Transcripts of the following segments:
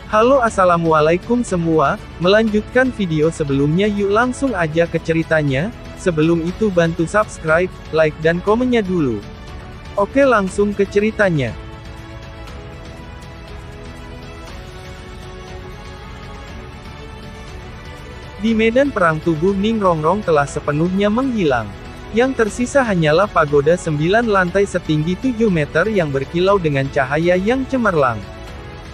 Halo assalamualaikum semua, melanjutkan video sebelumnya yuk langsung aja ke ceritanya. Sebelum itu bantu subscribe, like dan komennya dulu. Oke langsung ke ceritanya. Di medan perang tubuh Ningrongrong telah sepenuhnya menghilang. Yang tersisa hanyalah pagoda 9 lantai setinggi 7 meter yang berkilau dengan cahaya yang cemerlang.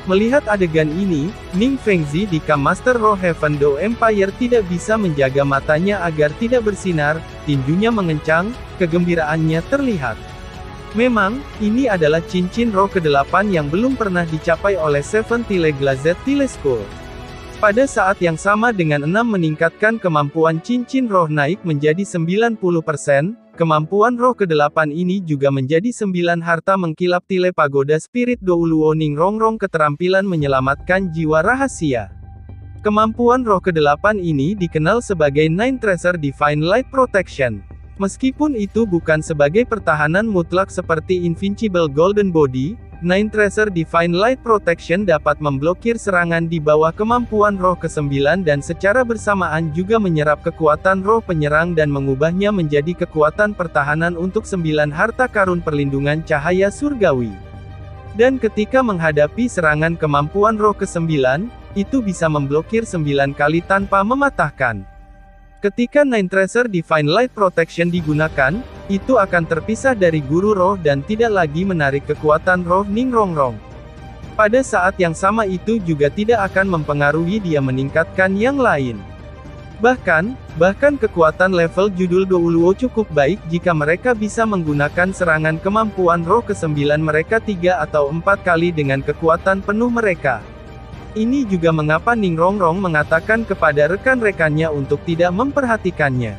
Melihat adegan ini, Ning Fengzi di Camp Master Roh Heaven Do Empire tidak bisa menjaga matanya agar tidak bersinar, tinjunya mengencang, kegembiraannya terlihat. Memang, ini adalah cincin roh ke-8 yang belum pernah dicapai oleh Seven Tile Glazed Tile Skull. Pada saat yang sama dengan 6 meningkatkan kemampuan cincin roh naik menjadi 90%, kemampuan roh ke-8 ini juga menjadi 9 harta mengkilap Tile Pagoda Spirit Douluo Ningrongrong keterampilan menyelamatkan jiwa rahasia. Kemampuan roh ke-8 ini dikenal sebagai Nine Treasure Divine Light Protection. Meskipun itu bukan sebagai pertahanan mutlak seperti Invincible Golden Body, Nine Treasure Divine Light Protection dapat memblokir serangan di bawah kemampuan roh ke-9 dan secara bersamaan juga menyerap kekuatan roh penyerang dan mengubahnya menjadi kekuatan pertahanan untuk 9 harta karun perlindungan cahaya surgawi. Dan ketika menghadapi serangan kemampuan roh ke-9, itu bisa memblokir 9 kali tanpa mematahkan. Ketika Nine Treasure Divine Light Protection digunakan, itu akan terpisah dari guru roh dan tidak lagi menarik kekuatan roh Ningrongrong. Pada saat yang sama itu juga tidak akan mempengaruhi dia meningkatkan yang lain. Bahkan kekuatan level judul Douluo cukup baik jika mereka bisa menggunakan serangan kemampuan roh ke-9 mereka 3 atau 4 kali dengan kekuatan penuh mereka. Ini juga mengapa Ningrongrong mengatakan kepada rekan-rekannya untuk tidak memperhatikannya.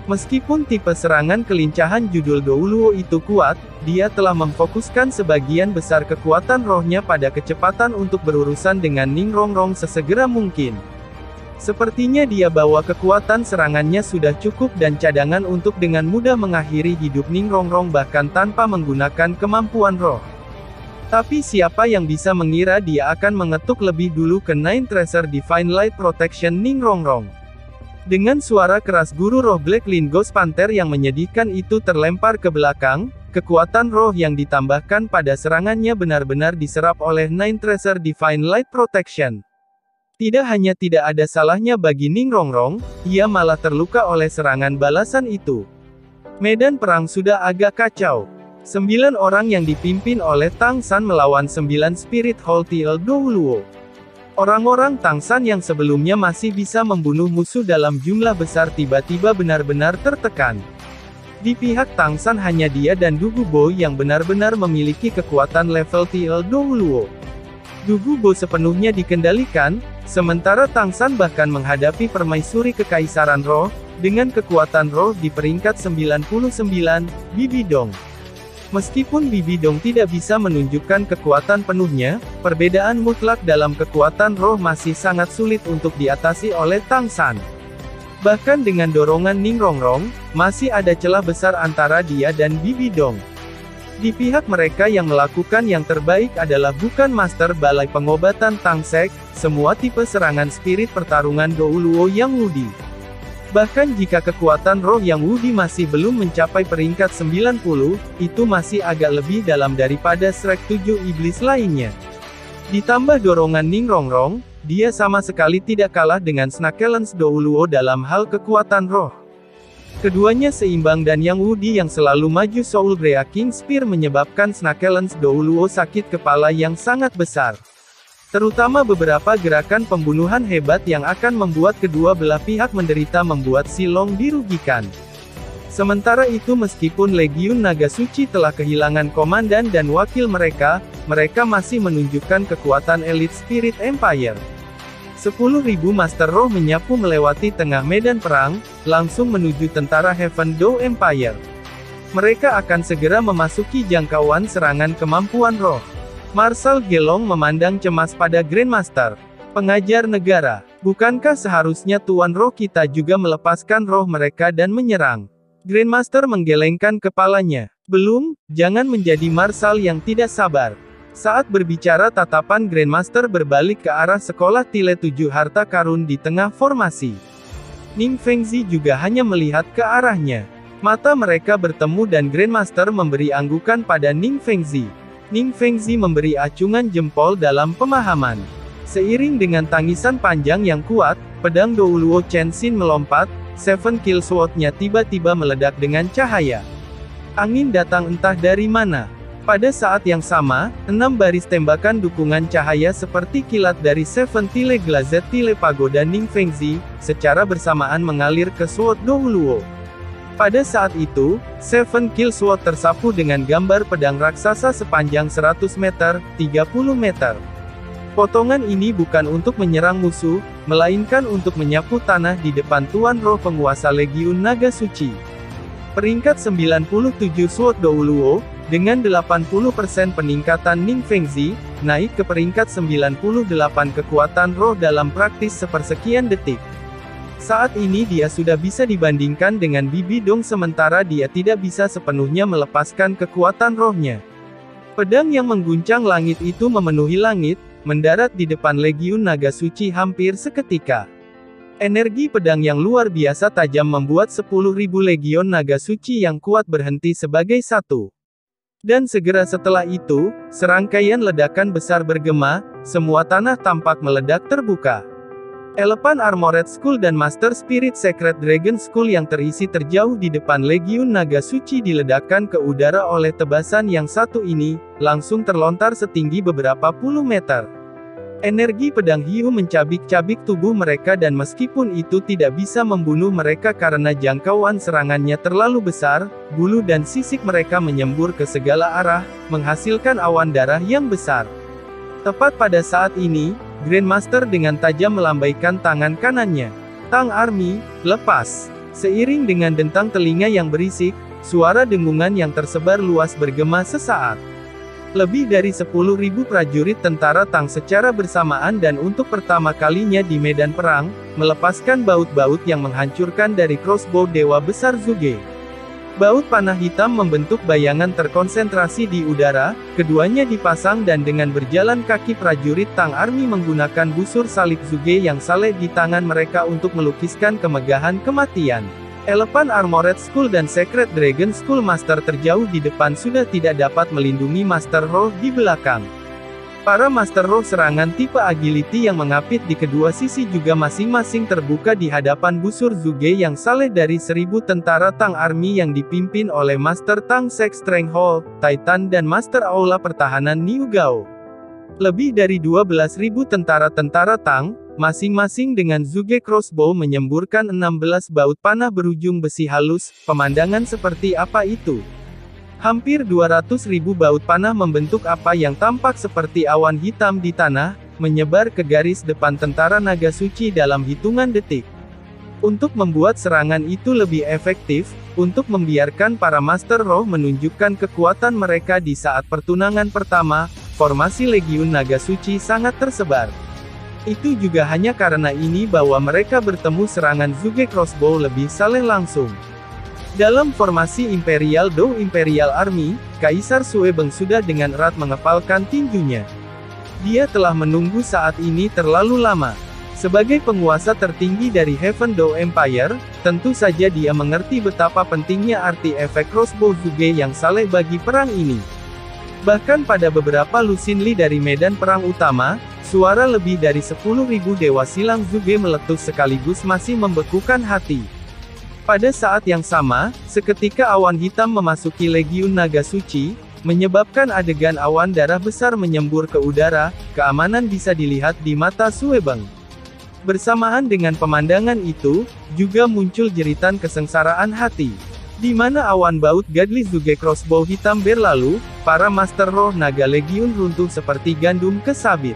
Meskipun tipe serangan kelincahan judul Douluo itu kuat, dia telah memfokuskan sebagian besar kekuatan rohnya pada kecepatan untuk berurusan dengan Ningrongrong sesegera mungkin. Sepertinya dia bawa kekuatan serangannya sudah cukup dan cadangan untuk dengan mudah mengakhiri hidup Ningrongrong bahkan tanpa menggunakan kemampuan roh. Tapi siapa yang bisa mengira dia akan mengetuk lebih dulu ke Nine Treasure Divine Light Protection Ningrongrong. Dengan suara keras guru roh Black Lin Ghost Panther yang menyedihkan itu terlempar ke belakang, kekuatan roh yang ditambahkan pada serangannya benar-benar diserap oleh Nine Treasure Divine Light Protection. Tidak hanya tidak ada salahnya bagi Ningrongrong, ia malah terluka oleh serangan balasan itu. Medan perang sudah agak kacau. 9 orang yang dipimpin oleh Tang San melawan 9 Spirit Hall Tile Douluo. Orang-orang Tang San yang sebelumnya masih bisa membunuh musuh dalam jumlah besar tiba-tiba benar-benar tertekan. Di pihak Tang San hanya dia dan Dugu Bo yang benar-benar memiliki kekuatan level Tile Douluo. Dugu Bo sepenuhnya dikendalikan, sementara Tang San bahkan menghadapi permaisuri kekaisaran roh, dengan kekuatan roh di peringkat 99, Bibi Dong. Meskipun Bibi Dong tidak bisa menunjukkan kekuatan penuhnya, perbedaan mutlak dalam kekuatan roh masih sangat sulit untuk diatasi oleh Tang San. Bahkan dengan dorongan Ningrongrong, masih ada celah besar antara dia dan Bibi Dong. Di pihak mereka yang melakukan yang terbaik adalah bukan Master Balai Pengobatan Tang Sek, semua tipe serangan spirit pertarungan Douluo yang Wudi. Bahkan jika kekuatan roh yang Wudi masih belum mencapai peringkat 90, itu masih agak lebih dalam daripada Shrek 7 iblis lainnya. Ditambah dorongan Ningrongrong, dia sama sekali tidak kalah dengan Snakelens Douluo dalam hal kekuatan roh. Keduanya seimbang dan Yang Wudi yang selalu maju Soul Brea King Spear menyebabkan Snakelens Douluo sakit kepala yang sangat besar. Terutama beberapa gerakan pembunuhan hebat yang akan membuat kedua belah pihak menderita membuat Silong dirugikan. Sementara itu meskipun Legiun Naga Suci telah kehilangan komandan dan wakil mereka masih menunjukkan kekuatan Elite Spirit Empire. 10.000 Master Roh menyapu melewati tengah medan perang, langsung menuju tentara Heaven Do Empire. Mereka akan segera memasuki jangkauan serangan kemampuan roh. Marshal Gelong memandang cemas pada Grandmaster. Pengajar negara, bukankah seharusnya Tuan Roh kita juga melepaskan roh mereka dan menyerang? Grandmaster menggelengkan kepalanya. Belum, jangan menjadi Marshal yang tidak sabar. Saat berbicara tatapan Grandmaster berbalik ke arah sekolah Tile 7 harta karun di tengah formasi. Ning Fengzi juga hanya melihat ke arahnya. Mata mereka bertemu dan Grandmaster memberi anggukan pada Ning Fengzi. Ning Fengzi memberi acungan jempol dalam pemahaman. Seiring dengan tangisan panjang yang kuat, pedang Douluo Chenxin melompat, Seven Kill Sword-nya tiba-tiba meledak dengan cahaya. Angin datang entah dari mana. Pada saat yang sama, 6 baris tembakan dukungan cahaya seperti kilat dari Seven Tile Glazed Tile Pagoda Ning Fengzi, secara bersamaan mengalir ke Sword Douluo. Pada saat itu, Seven Kill Sword tersapu dengan gambar pedang raksasa sepanjang 100 meter, 30 meter. Potongan ini bukan untuk menyerang musuh, melainkan untuk menyapu tanah di depan Tuan Roh penguasa Legiun Naga Suci. Peringkat 97 Sword Douluo, dengan 80% peningkatan Ning Fengzi, naik ke peringkat 98 kekuatan roh dalam praktis sepersekian detik. Saat ini dia sudah bisa dibandingkan dengan Bibi Dong sementara dia tidak bisa sepenuhnya melepaskan kekuatan rohnya. Pedang yang mengguncang langit itu memenuhi langit, mendarat di depan Legiun Naga Suci hampir seketika. Energi pedang yang luar biasa tajam membuat 10.000 Legion Naga Suci yang kuat berhenti sebagai satu. Dan segera setelah itu, serangkaian ledakan besar bergema, semua tanah tampak meledak terbuka. Elephant Armored Skull dan Master Spirit Sacred Dragon Skull yang terisi terjauh di depan Legiun Naga Suci diledakkan ke udara oleh tebasan yang satu ini, langsung terlontar setinggi beberapa puluh meter. Energi pedang hiu mencabik-cabik tubuh mereka dan meskipun itu tidak bisa membunuh mereka karena jangkauan serangannya terlalu besar, bulu dan sisik mereka menyembur ke segala arah, menghasilkan awan darah yang besar. Tepat pada saat ini, Grandmaster dengan tajam melambaikan tangan kanannya. Tang Army, lepas. Seiring dengan dentang telinga yang berisik, suara dengungan yang tersebar luas bergema sesaat. Lebih dari 10.000 prajurit tentara Tang secara bersamaan dan untuk pertama kalinya di medan perang, melepaskan baut-baut yang menghancurkan dari crossbow Dewa Besar Zuge. Baut panah hitam membentuk bayangan terkonsentrasi di udara, keduanya dipasang dan dengan berjalan kaki prajurit Tang Army menggunakan busur salib Zuge yang saleh di tangan mereka untuk melukiskan kemegahan kematian. Elephant Armored Skull dan Sacred Dragon Skull Master terjauh di depan sudah tidak dapat melindungi Master Roh di belakang. Para Master Roh serangan tipe Agility yang mengapit di kedua sisi juga masing-masing terbuka di hadapan busur Zuge yang saleh dari 1.000 tentara Tang Army yang dipimpin oleh Master Tang Sek Stronghold, Titan dan Master Aula Pertahanan Niu Gao. Lebih dari 12.000 tentara-tentara Tang, masing-masing dengan Zuge Crossbow menyemburkan 16 baut panah berujung besi halus. Pemandangan seperti apa itu? Hampir 200.000 baut panah membentuk apa yang tampak seperti awan hitam di tanah, menyebar ke garis depan tentara naga suci dalam hitungan detik. Untuk membuat serangan itu lebih efektif, untuk membiarkan para Master Roh menunjukkan kekuatan mereka di saat pertunangan pertama, formasi Legiun Naga Suci sangat tersebar. Itu juga hanya karena ini bahwa mereka bertemu serangan Zuge Crossbow lebih saleh langsung. Dalam formasi Imperial Dou Imperial Army, Kaisar Suebeng sudah dengan erat mengepalkan tinjunya. Dia telah menunggu saat ini terlalu lama. Sebagai penguasa tertinggi dari Heaven Dou Empire, tentu saja dia mengerti betapa pentingnya arti efek crossbow Zuge yang saleh bagi perang ini. Bahkan pada beberapa lusinli dari medan perang utama, suara lebih dari 10.000 dewa silang Zuge meletus sekaligus masih membekukan hati. Pada saat yang sama, seketika awan hitam memasuki Legiun Naga Suci, menyebabkan adegan awan darah besar menyembur ke udara. Keamanan bisa dilihat di mata Suebeng. Bersamaan dengan pemandangan itu, juga muncul jeritan kesengsaraan hati. Di mana awan baut Godly Zuge Crossbow hitam berlalu, para Master Roh Naga Legiun runtuh seperti gandum kesabit.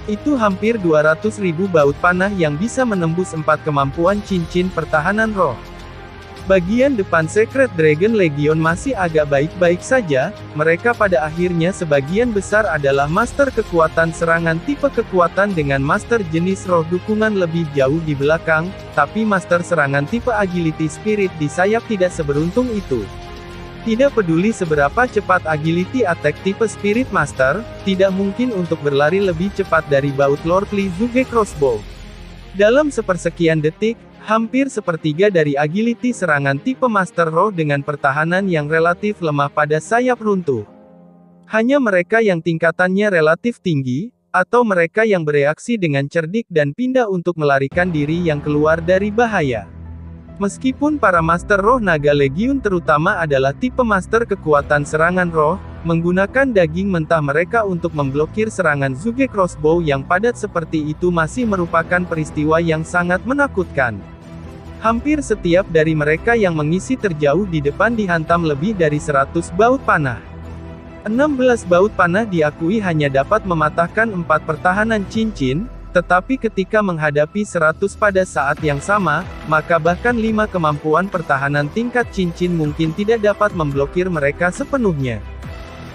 Itu hampir 200.000 baut panah yang bisa menembus 4 kemampuan cincin pertahanan roh. Bagian depan Sacred Dragon Legion masih agak baik-baik saja, mereka pada akhirnya sebagian besar adalah master kekuatan serangan tipe kekuatan dengan master jenis roh dukungan lebih jauh di belakang, tapi master serangan tipe Agility Spirit di sayap tidak seberuntung itu. Tidak peduli seberapa cepat agility attack tipe Spirit Master, tidak mungkin untuk berlari lebih cepat dari baut Lordly Zuge Crossbow. Dalam sepersekian detik, hampir sepertiga dari agility serangan tipe Master Roh dengan pertahanan yang relatif lemah pada sayap runtuh. Hanya mereka yang tingkatannya relatif tinggi, atau mereka yang bereaksi dengan cerdik dan pindah untuk melarikan diri yang keluar dari bahaya. Meskipun para Master Roh Naga Legiun terutama adalah tipe Master kekuatan serangan roh, menggunakan daging mentah mereka untuk memblokir serangan Zuge Crossbow yang padat seperti itu masih merupakan peristiwa yang sangat menakutkan. Hampir setiap dari mereka yang mengisi terjauh di depan dihantam lebih dari 100 baut panah. 16 baut panah diakui hanya dapat mematahkan 4 pertahanan cincin, tetapi ketika menghadapi 100 pada saat yang sama, maka bahkan 5 kemampuan pertahanan tingkat cincin mungkin tidak dapat memblokir mereka sepenuhnya.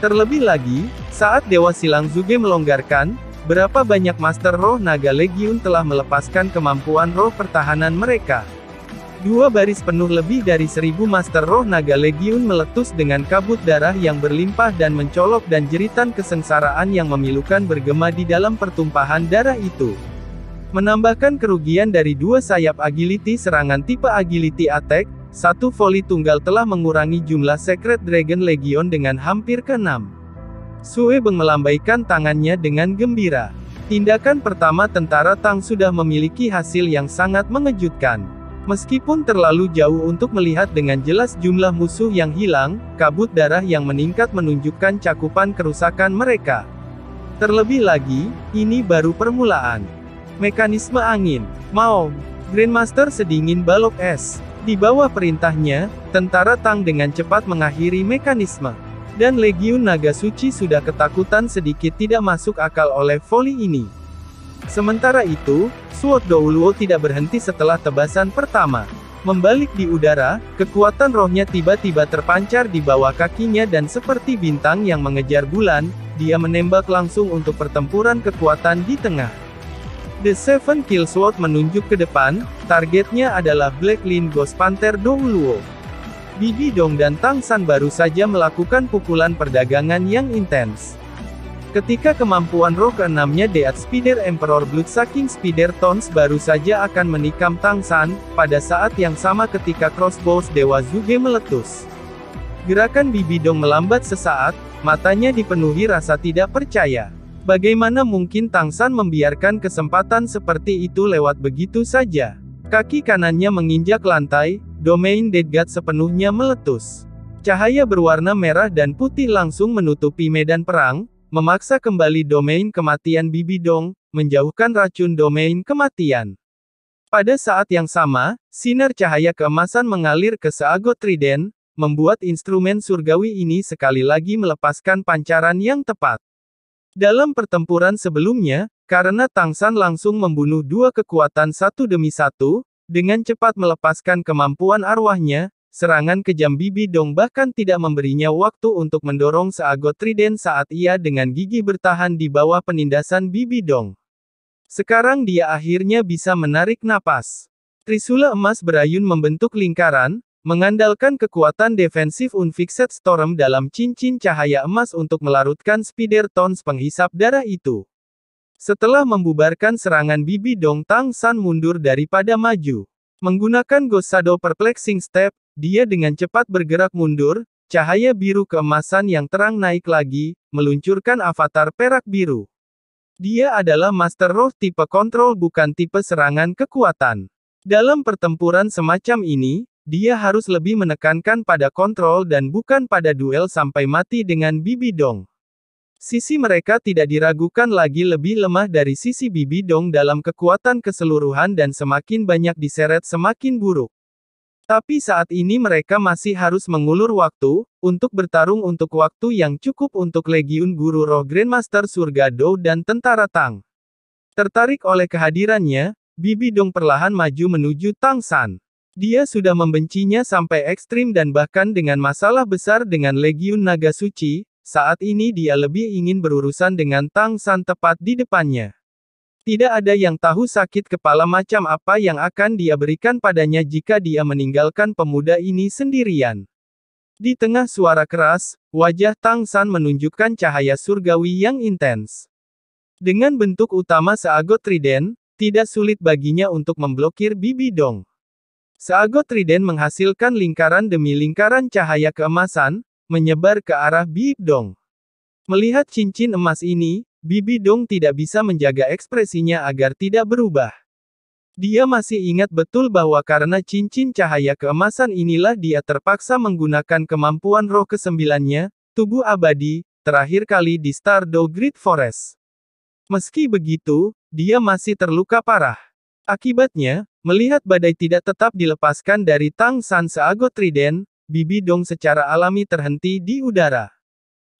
Terlebih lagi, saat Dewa Silang Zuge melonggarkan, berapa banyak Master Roh Naga Legiun telah melepaskan kemampuan roh pertahanan mereka. 2 baris penuh lebih dari 1000 Master Roh Naga Legiun meletus dengan kabut darah yang berlimpah dan mencolok dan jeritan kesengsaraan yang memilukan bergema di dalam pertumpahan darah itu. Menambahkan kerugian dari 2 sayap agility serangan tipe agility attack, 1 volley tunggal telah mengurangi jumlah Secret Dragon Legion dengan hampir ke-6. Sue Beng melambaikan tangannya dengan gembira. Tindakan pertama tentara Tang sudah memiliki hasil yang sangat mengejutkan. Meskipun terlalu jauh untuk melihat dengan jelas jumlah musuh yang hilang, kabut darah yang meningkat menunjukkan cakupan kerusakan mereka. Terlebih lagi, ini baru permulaan. Mekanisme angin. Mao, Grandmaster sedingin balok es. Di bawah perintahnya, tentara Tang dengan cepat mengakhiri mekanisme. Dan Legiun Naga Suci sudah ketakutan sedikit tidak masuk akal oleh volley ini. Sementara itu, Sword Douluo tidak berhenti setelah tebasan pertama. Membalik di udara, kekuatan rohnya tiba-tiba terpancar di bawah kakinya dan seperti bintang yang mengejar bulan, dia menembak langsung untuk pertempuran kekuatan di tengah. The Seven Kill Sword menunjuk ke depan, targetnya adalah Black Lin Ghost Panther Douluo. Bibi Dong dan Tang San baru saja melakukan pukulan perdagangan yang intens. Ketika kemampuan roh ke-6-nya Death Spider Emperor Bloodsucking Spider Tones baru saja akan menikam Tang San, pada saat yang sama ketika crossbows Dewa Zuge meletus. Gerakan Bibi Dong melambat sesaat, matanya dipenuhi rasa tidak percaya. Bagaimana mungkin Tang San membiarkan kesempatan seperti itu lewat begitu saja? Kaki kanannya menginjak lantai, domain Dead God sepenuhnya meletus. Cahaya berwarna merah dan putih langsung menutupi medan perang, memaksa kembali domain kematian Bibi Dong, menjauhkan racun domain kematian. Pada saat yang sama, sinar cahaya keemasan mengalir ke seagot trident, membuat instrumen surgawi ini sekali lagi melepaskan pancaran yang tepat. Dalam pertempuran sebelumnya, karena Tang San langsung membunuh 2 kekuatan satu demi satu, dengan cepat melepaskan kemampuan arwahnya, serangan kejam Bibi Dong bahkan tidak memberinya waktu untuk mendorong seagot trident saat ia dengan gigih bertahan di bawah penindasan Bibi Dong. Sekarang dia akhirnya bisa menarik napas. Trisula emas berayun membentuk lingkaran, mengandalkan kekuatan defensif Unfixed Storm dalam cincin cahaya emas untuk melarutkan Spider Tones penghisap darah itu. Setelah membubarkan serangan Bibi Dong, Tang San mundur daripada maju. Menggunakan Ghost Shadow Perplexing Step, dia dengan cepat bergerak mundur, cahaya biru keemasan yang terang naik lagi, meluncurkan avatar perak biru. Dia adalah Master Roh tipe kontrol bukan tipe serangan kekuatan. Dalam pertempuran semacam ini, dia harus lebih menekankan pada kontrol dan bukan pada duel sampai mati dengan Bibi Dong. Sisi mereka tidak diragukan lagi lebih lemah dari sisi Bibi Dong dalam kekuatan keseluruhan dan semakin banyak diseret semakin buruk. Tapi saat ini mereka masih harus mengulur waktu, untuk bertarung untuk waktu yang cukup untuk Legiun Guru Roh Grandmaster Surga Dou dan Tentara Tang. Tertarik oleh kehadirannya, Bibi Dong perlahan maju menuju Tang San. Dia sudah membencinya sampai ekstrim dan bahkan dengan masalah besar dengan Legiun Naga Suci, saat ini dia lebih ingin berurusan dengan Tang San tepat di depannya. Tidak ada yang tahu sakit kepala macam apa yang akan dia berikan padanya jika dia meninggalkan pemuda ini sendirian. Di tengah suara keras, wajah Tang San menunjukkan cahaya surgawi yang intens. Dengan bentuk utama seagot trident, tidak sulit baginya untuk memblokir Bibi Dong. Seagot trident menghasilkan lingkaran demi lingkaran cahaya keemasan, menyebar ke arah Bibi Dong. Melihat cincin emas ini, Bibi Dong tidak bisa menjaga ekspresinya agar tidak berubah. Dia masih ingat betul bahwa karena cincin cahaya keemasan inilah dia terpaksa menggunakan kemampuan roh kesembilannya, tubuh abadi, terakhir kali di Stardew Great Forest. Meski begitu, dia masih terluka parah. Akibatnya, melihat badai tidak tetap dilepaskan dari Tang San seagot trident, Bibi Dong secara alami terhenti di udara.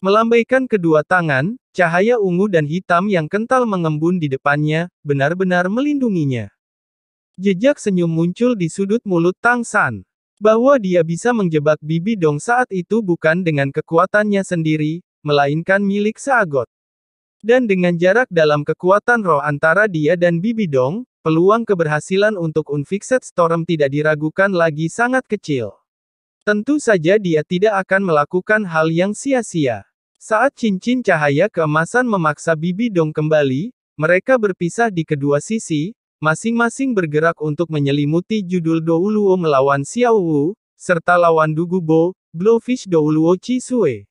Melambaikan kedua tangan, cahaya ungu dan hitam yang kental mengembun di depannya, benar-benar melindunginya. Jejak senyum muncul di sudut mulut Tang San. Bahwa dia bisa menjebak Bibi Dong saat itu bukan dengan kekuatannya sendiri, melainkan milik seagot. Dan dengan jarak dalam kekuatan roh antara dia dan Bibi Dong, peluang keberhasilan untuk Unfixed Storm tidak diragukan lagi sangat kecil. Tentu saja dia tidak akan melakukan hal yang sia-sia. Saat cincin cahaya keemasan memaksa Bibi Dong kembali, mereka berpisah di kedua sisi, masing-masing bergerak untuk menyelimuti judul Douluo melawan Xiao Wu, serta lawan Dugubo, Blowfish Douluo Chisue.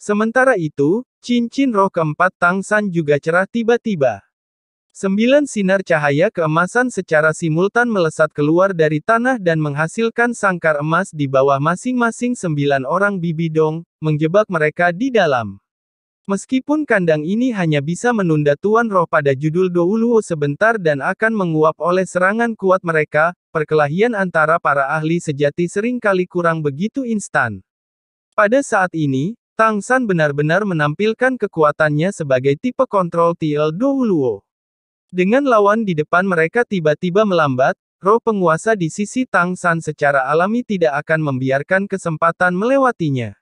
Sementara itu, cincin roh keempat Tang San juga cerah tiba-tiba. 9 sinar cahaya keemasan secara simultan melesat keluar dari tanah dan menghasilkan sangkar emas di bawah masing-masing 9 orang Bibi Dong, menjebak mereka di dalam. Meskipun kandang ini hanya bisa menunda Tuan Roh pada judul Douluo sebentar dan akan menguap oleh serangan kuat mereka, perkelahian antara para ahli sejati seringkali kurang begitu instan. Pada saat ini, Tang San benar-benar menampilkan kekuatannya sebagai tipe kontrol TL Douluo. Dengan lawan di depan mereka tiba-tiba melambat, roh penguasa di sisi Tang San secara alami tidak akan membiarkan kesempatan melewatinya.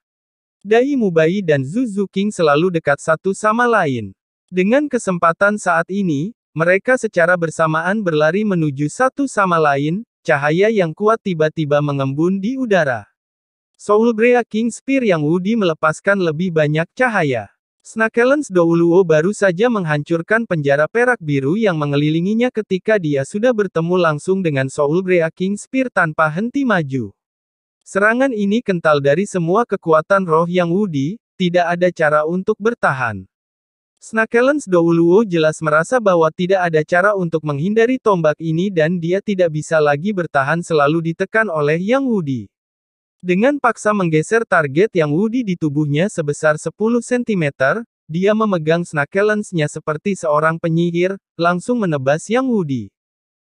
Dai Mubai dan Zuzu King selalu dekat satu sama lain. Dengan kesempatan saat ini, mereka secara bersamaan berlari menuju satu sama lain, cahaya yang kuat tiba-tiba mengembun di udara. Soulbrea King Spear yang Wudi melepaskan lebih banyak cahaya. Snakelens Douluo baru saja menghancurkan penjara perak biru yang mengelilinginya ketika dia sudah bertemu langsung dengan Soulbrea King Spear tanpa henti maju. Serangan ini kental dari semua kekuatan roh yang Wudi, tidak ada cara untuk bertahan. Snakelens Douluo jelas merasa bahwa tidak ada cara untuk menghindari tombak ini dan dia tidak bisa lagi bertahan selalu ditekan oleh Yang Wudi. Dengan paksa menggeser target Yang Wudi di tubuhnya sebesar 10 cm, dia memegang Snakelens-nya seperti seorang penyihir, langsung menebas Yang Wudi.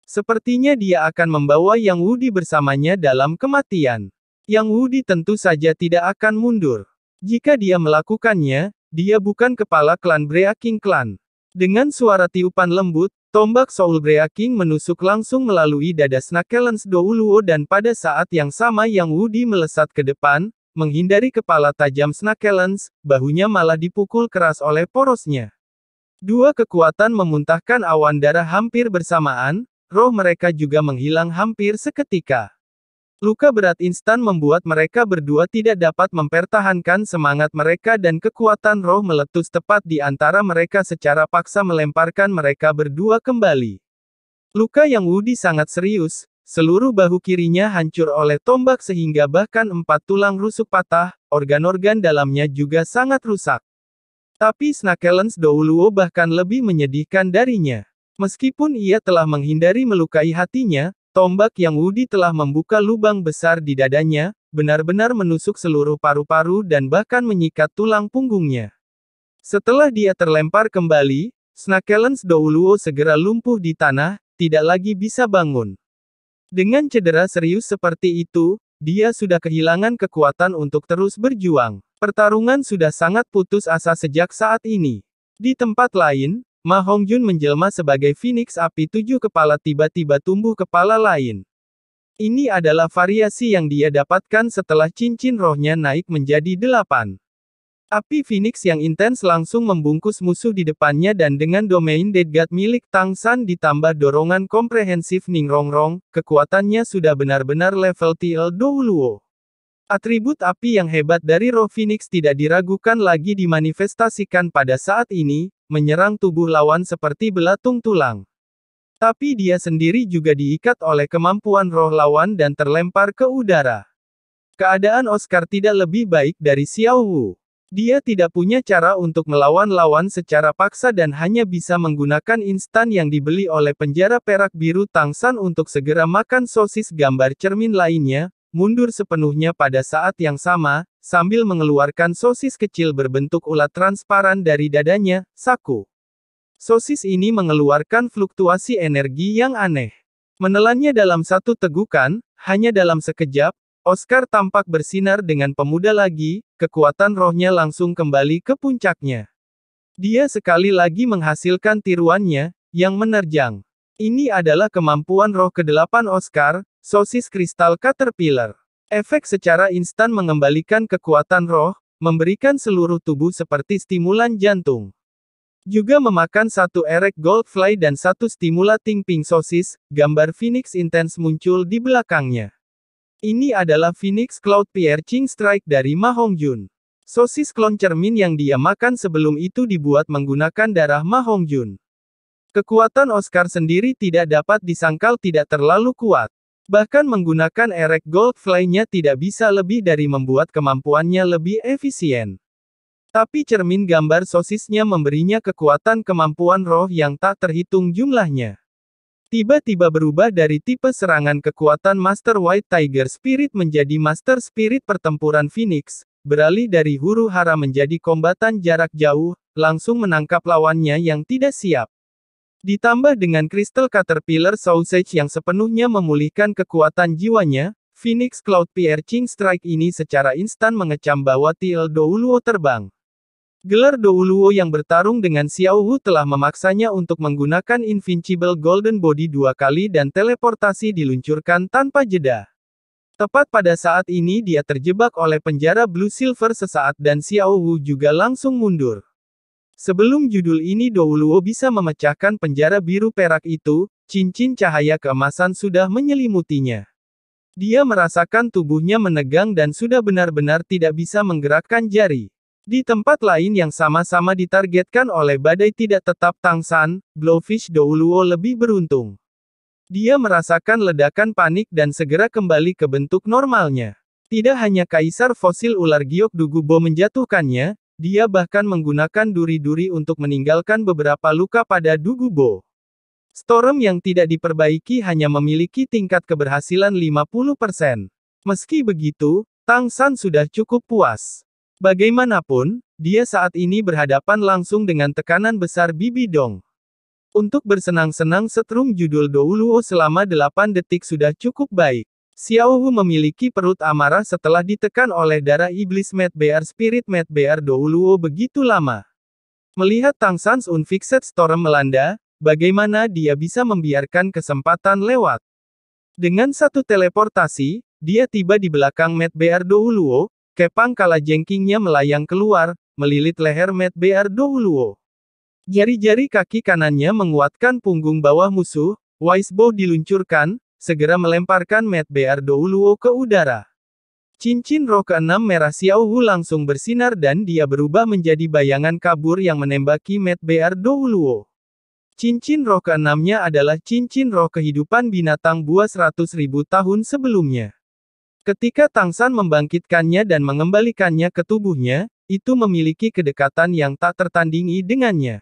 Sepertinya dia akan membawa Yang Wudi bersamanya dalam kematian. Yang Wudi tentu saja tidak akan mundur. Jika dia melakukannya, dia bukan kepala klan Brea King Clan. Dengan suara tiupan lembut, tombak Soulbrea King menusuk langsung melalui dada Snakelens Douluo dan pada saat yang sama Yang Wudi melesat ke depan, menghindari kepala tajam Snakelens, bahunya malah dipukul keras oleh porosnya. Dua kekuatan memuntahkan awan darah hampir bersamaan, roh mereka juga menghilang hampir seketika. Luka berat instan membuat mereka berdua tidak dapat mempertahankan semangat mereka dan kekuatan roh meletus tepat di antara mereka secara paksa melemparkan mereka berdua kembali. Luka Yang Wudi sangat serius, seluruh bahu kirinya hancur oleh tombak sehingga bahkan 4 tulang rusuk patah, organ-organ dalamnya juga sangat rusak. Tapi Snakelens Douluo bahkan lebih menyedihkan darinya. Meskipun ia telah menghindari melukai hatinya, tombak Yang Wudi telah membuka lubang besar di dadanya, benar-benar menusuk seluruh paru-paru dan bahkan menyikat tulang punggungnya. Setelah dia terlempar kembali, Snakelens Douluo segera lumpuh di tanah, tidak lagi bisa bangun. Dengan cedera serius seperti itu, dia sudah kehilangan kekuatan untuk terus berjuang. Pertarungan sudah sangat putus asa sejak saat ini. Di tempat lain, Ma Hongjun menjelma sebagai Phoenix Api 7 kepala tiba-tiba tumbuh kepala lain. Ini adalah variasi yang dia dapatkan setelah cincin rohnya naik menjadi 8. Api Phoenix yang intens langsung membungkus musuh di depannya dan dengan domain Dead God milik Tang San ditambah dorongan komprehensif Ning Rongrong, kekuatannya sudah benar-benar level TL Douluo. Atribut api yang hebat dari roh Phoenix tidak diragukan lagi dimanifestasikan pada saat ini, menyerang tubuh lawan seperti belatung tulang. Tapi dia sendiri juga diikat oleh kemampuan roh lawan dan terlempar ke udara. Keadaan Oscar tidak lebih baik dari Xiao Wu. Dia tidak punya cara untuk melawan lawan secara paksa dan hanya bisa menggunakan instan yang dibeli oleh penjara perak biru Tang San untuk segera makan sosis gambar cermin lainnya, mundur sepenuhnya pada saat yang sama, sambil mengeluarkan sosis kecil berbentuk ulat transparan dari dadanya, Saku. Sosis ini mengeluarkan fluktuasi energi yang aneh. Menelannya dalam satu tegukan, hanya dalam sekejap, Oscar tampak bersinar dengan pemuda lagi, kekuatan rohnya langsung kembali ke puncaknya. Dia sekali lagi menghasilkan tiruannya, yang menerjang. Ini adalah kemampuan roh ke-8 Oscar, sosis kristal Caterpillar. Efek secara instan mengembalikan kekuatan roh, memberikan seluruh tubuh seperti stimulan jantung. Juga memakan satu erek Goldfly dan satu stimulating pink sosis, gambar Phoenix Intense muncul di belakangnya. Ini adalah Phoenix Cloud Piercing Strike dari Ma Hongjun. Sosis klon cermin yang dia makan sebelum itu dibuat menggunakan darah Ma Hongjun. Kekuatan Oscar sendiri tidak dapat disangkal tidak terlalu kuat. Bahkan menggunakan erek Goldfly-nya tidak bisa lebih dari membuat kemampuannya lebih efisien. Tapi cermin gambar sosisnya memberinya kekuatan kemampuan roh yang tak terhitung jumlahnya. Tiba-tiba berubah dari tipe serangan kekuatan Master White Tiger Spirit menjadi Master Spirit Pertempuran Phoenix, beralih dari huru hara menjadi kombatan jarak jauh, langsung menangkap lawannya yang tidak siap. Ditambah dengan Crystal Caterpillar Sausage yang sepenuhnya memulihkan kekuatan jiwanya, Phoenix Cloud Piercing Strike ini secara instan mengecam bahwa Tiel Douluo terbang. Gelar Douluo yang bertarung dengan Xiao Wu telah memaksanya untuk menggunakan Invincible Golden Body 2 kali dan teleportasi diluncurkan tanpa jeda. Tepat pada saat ini dia terjebak oleh penjara Blue Silver sesaat dan Xiao Wu juga langsung mundur. Sebelum judul ini Douluo bisa memecahkan penjara biru perak itu, cincin cahaya keemasan sudah menyelimutinya. Dia merasakan tubuhnya menegang dan sudah benar-benar tidak bisa menggerakkan jari. Di tempat lain yang sama-sama ditargetkan oleh badai tidak tetap Tang San, Blowfish Douluo lebih beruntung. Dia merasakan ledakan panik dan segera kembali ke bentuk normalnya. Tidak hanya kaisar fosil ular giok Dugubo menjatuhkannya, dia bahkan menggunakan duri-duri untuk meninggalkan beberapa luka pada Dugubo. Storm yang tidak diperbaiki hanya memiliki tingkat keberhasilan 50%. Meski begitu, Tang San sudah cukup puas. Bagaimanapun, dia saat ini berhadapan langsung dengan tekanan besar Bibi Dong. Untuk bersenang-senang setrum judul Douluo selama 8 detik sudah cukup baik. Xiao Wu memiliki perut amarah setelah ditekan oleh darah iblis Mad Bear Spirit Mad Bear Douluo begitu lama. Melihat Tang San's Unfixed Storm melanda, bagaimana dia bisa membiarkan kesempatan lewat. Dengan satu teleportasi, dia tiba di belakang Mad Bear Douluo. Kepang kala jengkingnya melayang keluar, melilit leher Mad Bear Douluo. Jari-jari kaki kanannya menguatkan punggung bawah musuh, Wise Bow diluncurkan, segera melemparkan Mad Bear Douluo ke udara. Cincin roh ke-6 merah Xiao Wu langsung bersinar dan dia berubah menjadi bayangan kabur yang menembaki Mad Bear Douluo. Cincin roh ke-6-nya adalah cincin roh kehidupan binatang buas 100.000 tahun sebelumnya. Ketika Tang San membangkitkannya dan mengembalikannya ke tubuhnya, itu memiliki kedekatan yang tak tertandingi dengannya.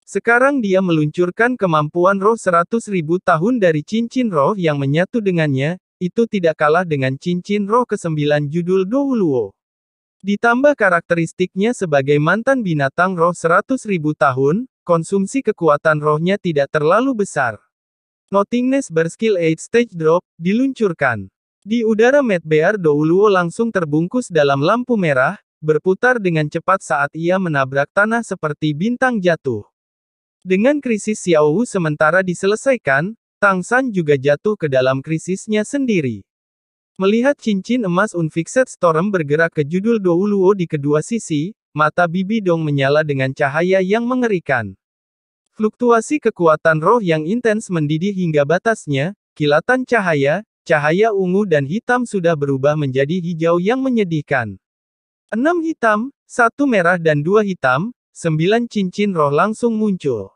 Sekarang dia meluncurkan kemampuan roh 100.000 tahun dari cincin roh yang menyatu dengannya, itu tidak kalah dengan cincin roh ke-9 judul Douluo. Ditambah karakteristiknya sebagai mantan binatang roh 100.000 tahun, konsumsi kekuatan rohnya tidak terlalu besar. Nothingness Berskill 8 Stage Drop, diluncurkan. Di udara Mad Bear Douluo langsung terbungkus dalam lampu merah, berputar dengan cepat saat ia menabrak tanah seperti bintang jatuh. Dengan krisis Xiao Wu sementara diselesaikan, Tang San juga jatuh ke dalam krisisnya sendiri. Melihat cincin emas Unfixed Storm bergerak ke judul Douluo di kedua sisi, mata Bibi Dong menyala dengan cahaya yang mengerikan. Fluktuasi kekuatan roh yang intens mendidih hingga batasnya, kilatan cahaya, cahaya ungu dan hitam sudah berubah menjadi hijau yang menyedihkan. 6 hitam, 1 merah dan 2 hitam, 9 cincin roh langsung muncul.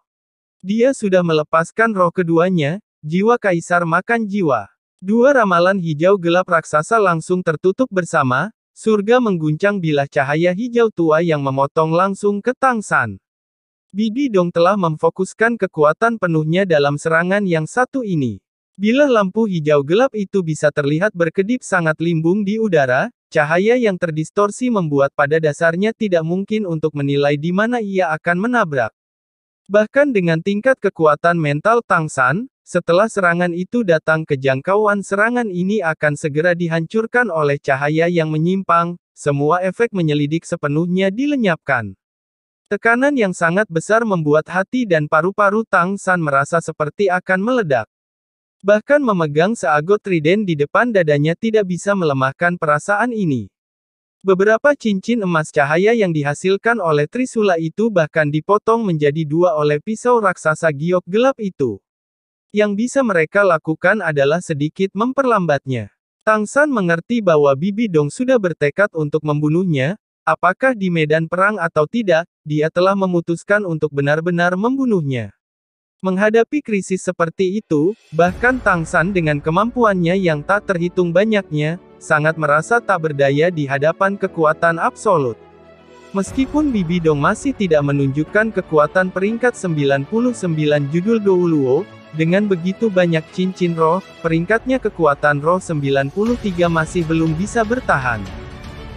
Dia sudah melepaskan roh keduanya, jiwa kaisar makan jiwa. 2 ramalan hijau gelap raksasa langsung tertutup bersama, surga mengguncang bilah cahaya hijau tua yang memotong langsung ke Tang San. Bibi Dong telah memfokuskan kekuatan penuhnya dalam serangan yang satu ini. Bila lampu hijau gelap itu bisa terlihat berkedip sangat limbung di udara, cahaya yang terdistorsi membuat pada dasarnya tidak mungkin untuk menilai di mana ia akan menabrak. Bahkan dengan tingkat kekuatan mental Tang San, setelah serangan itu datang kejangkauan serangan ini akan segera dihancurkan oleh cahaya yang menyimpang, semua efek menyelidik sepenuhnya dilenyapkan. Tekanan yang sangat besar membuat hati dan paru-paru Tang San merasa seperti akan meledak. Bahkan memegang seagot trident di depan dadanya tidak bisa melemahkan perasaan ini. Beberapa cincin emas cahaya yang dihasilkan oleh Trisula itu bahkan dipotong menjadi 2 oleh pisau raksasa giok gelap itu. Yang bisa mereka lakukan adalah sedikit memperlambatnya. Tang San mengerti bahwa Bibi Dong sudah bertekad untuk membunuhnya, apakah di medan perang atau tidak, dia telah memutuskan untuk benar-benar membunuhnya. Menghadapi krisis seperti itu, bahkan Tang San dengan kemampuannya yang tak terhitung banyaknya, sangat merasa tak berdaya di hadapan kekuatan absolut. Meskipun Bibi Dong masih tidak menunjukkan kekuatan peringkat 99 judul Douluo, dengan begitu banyak cincin roh, peringkatnya kekuatan roh 93 masih belum bisa bertahan.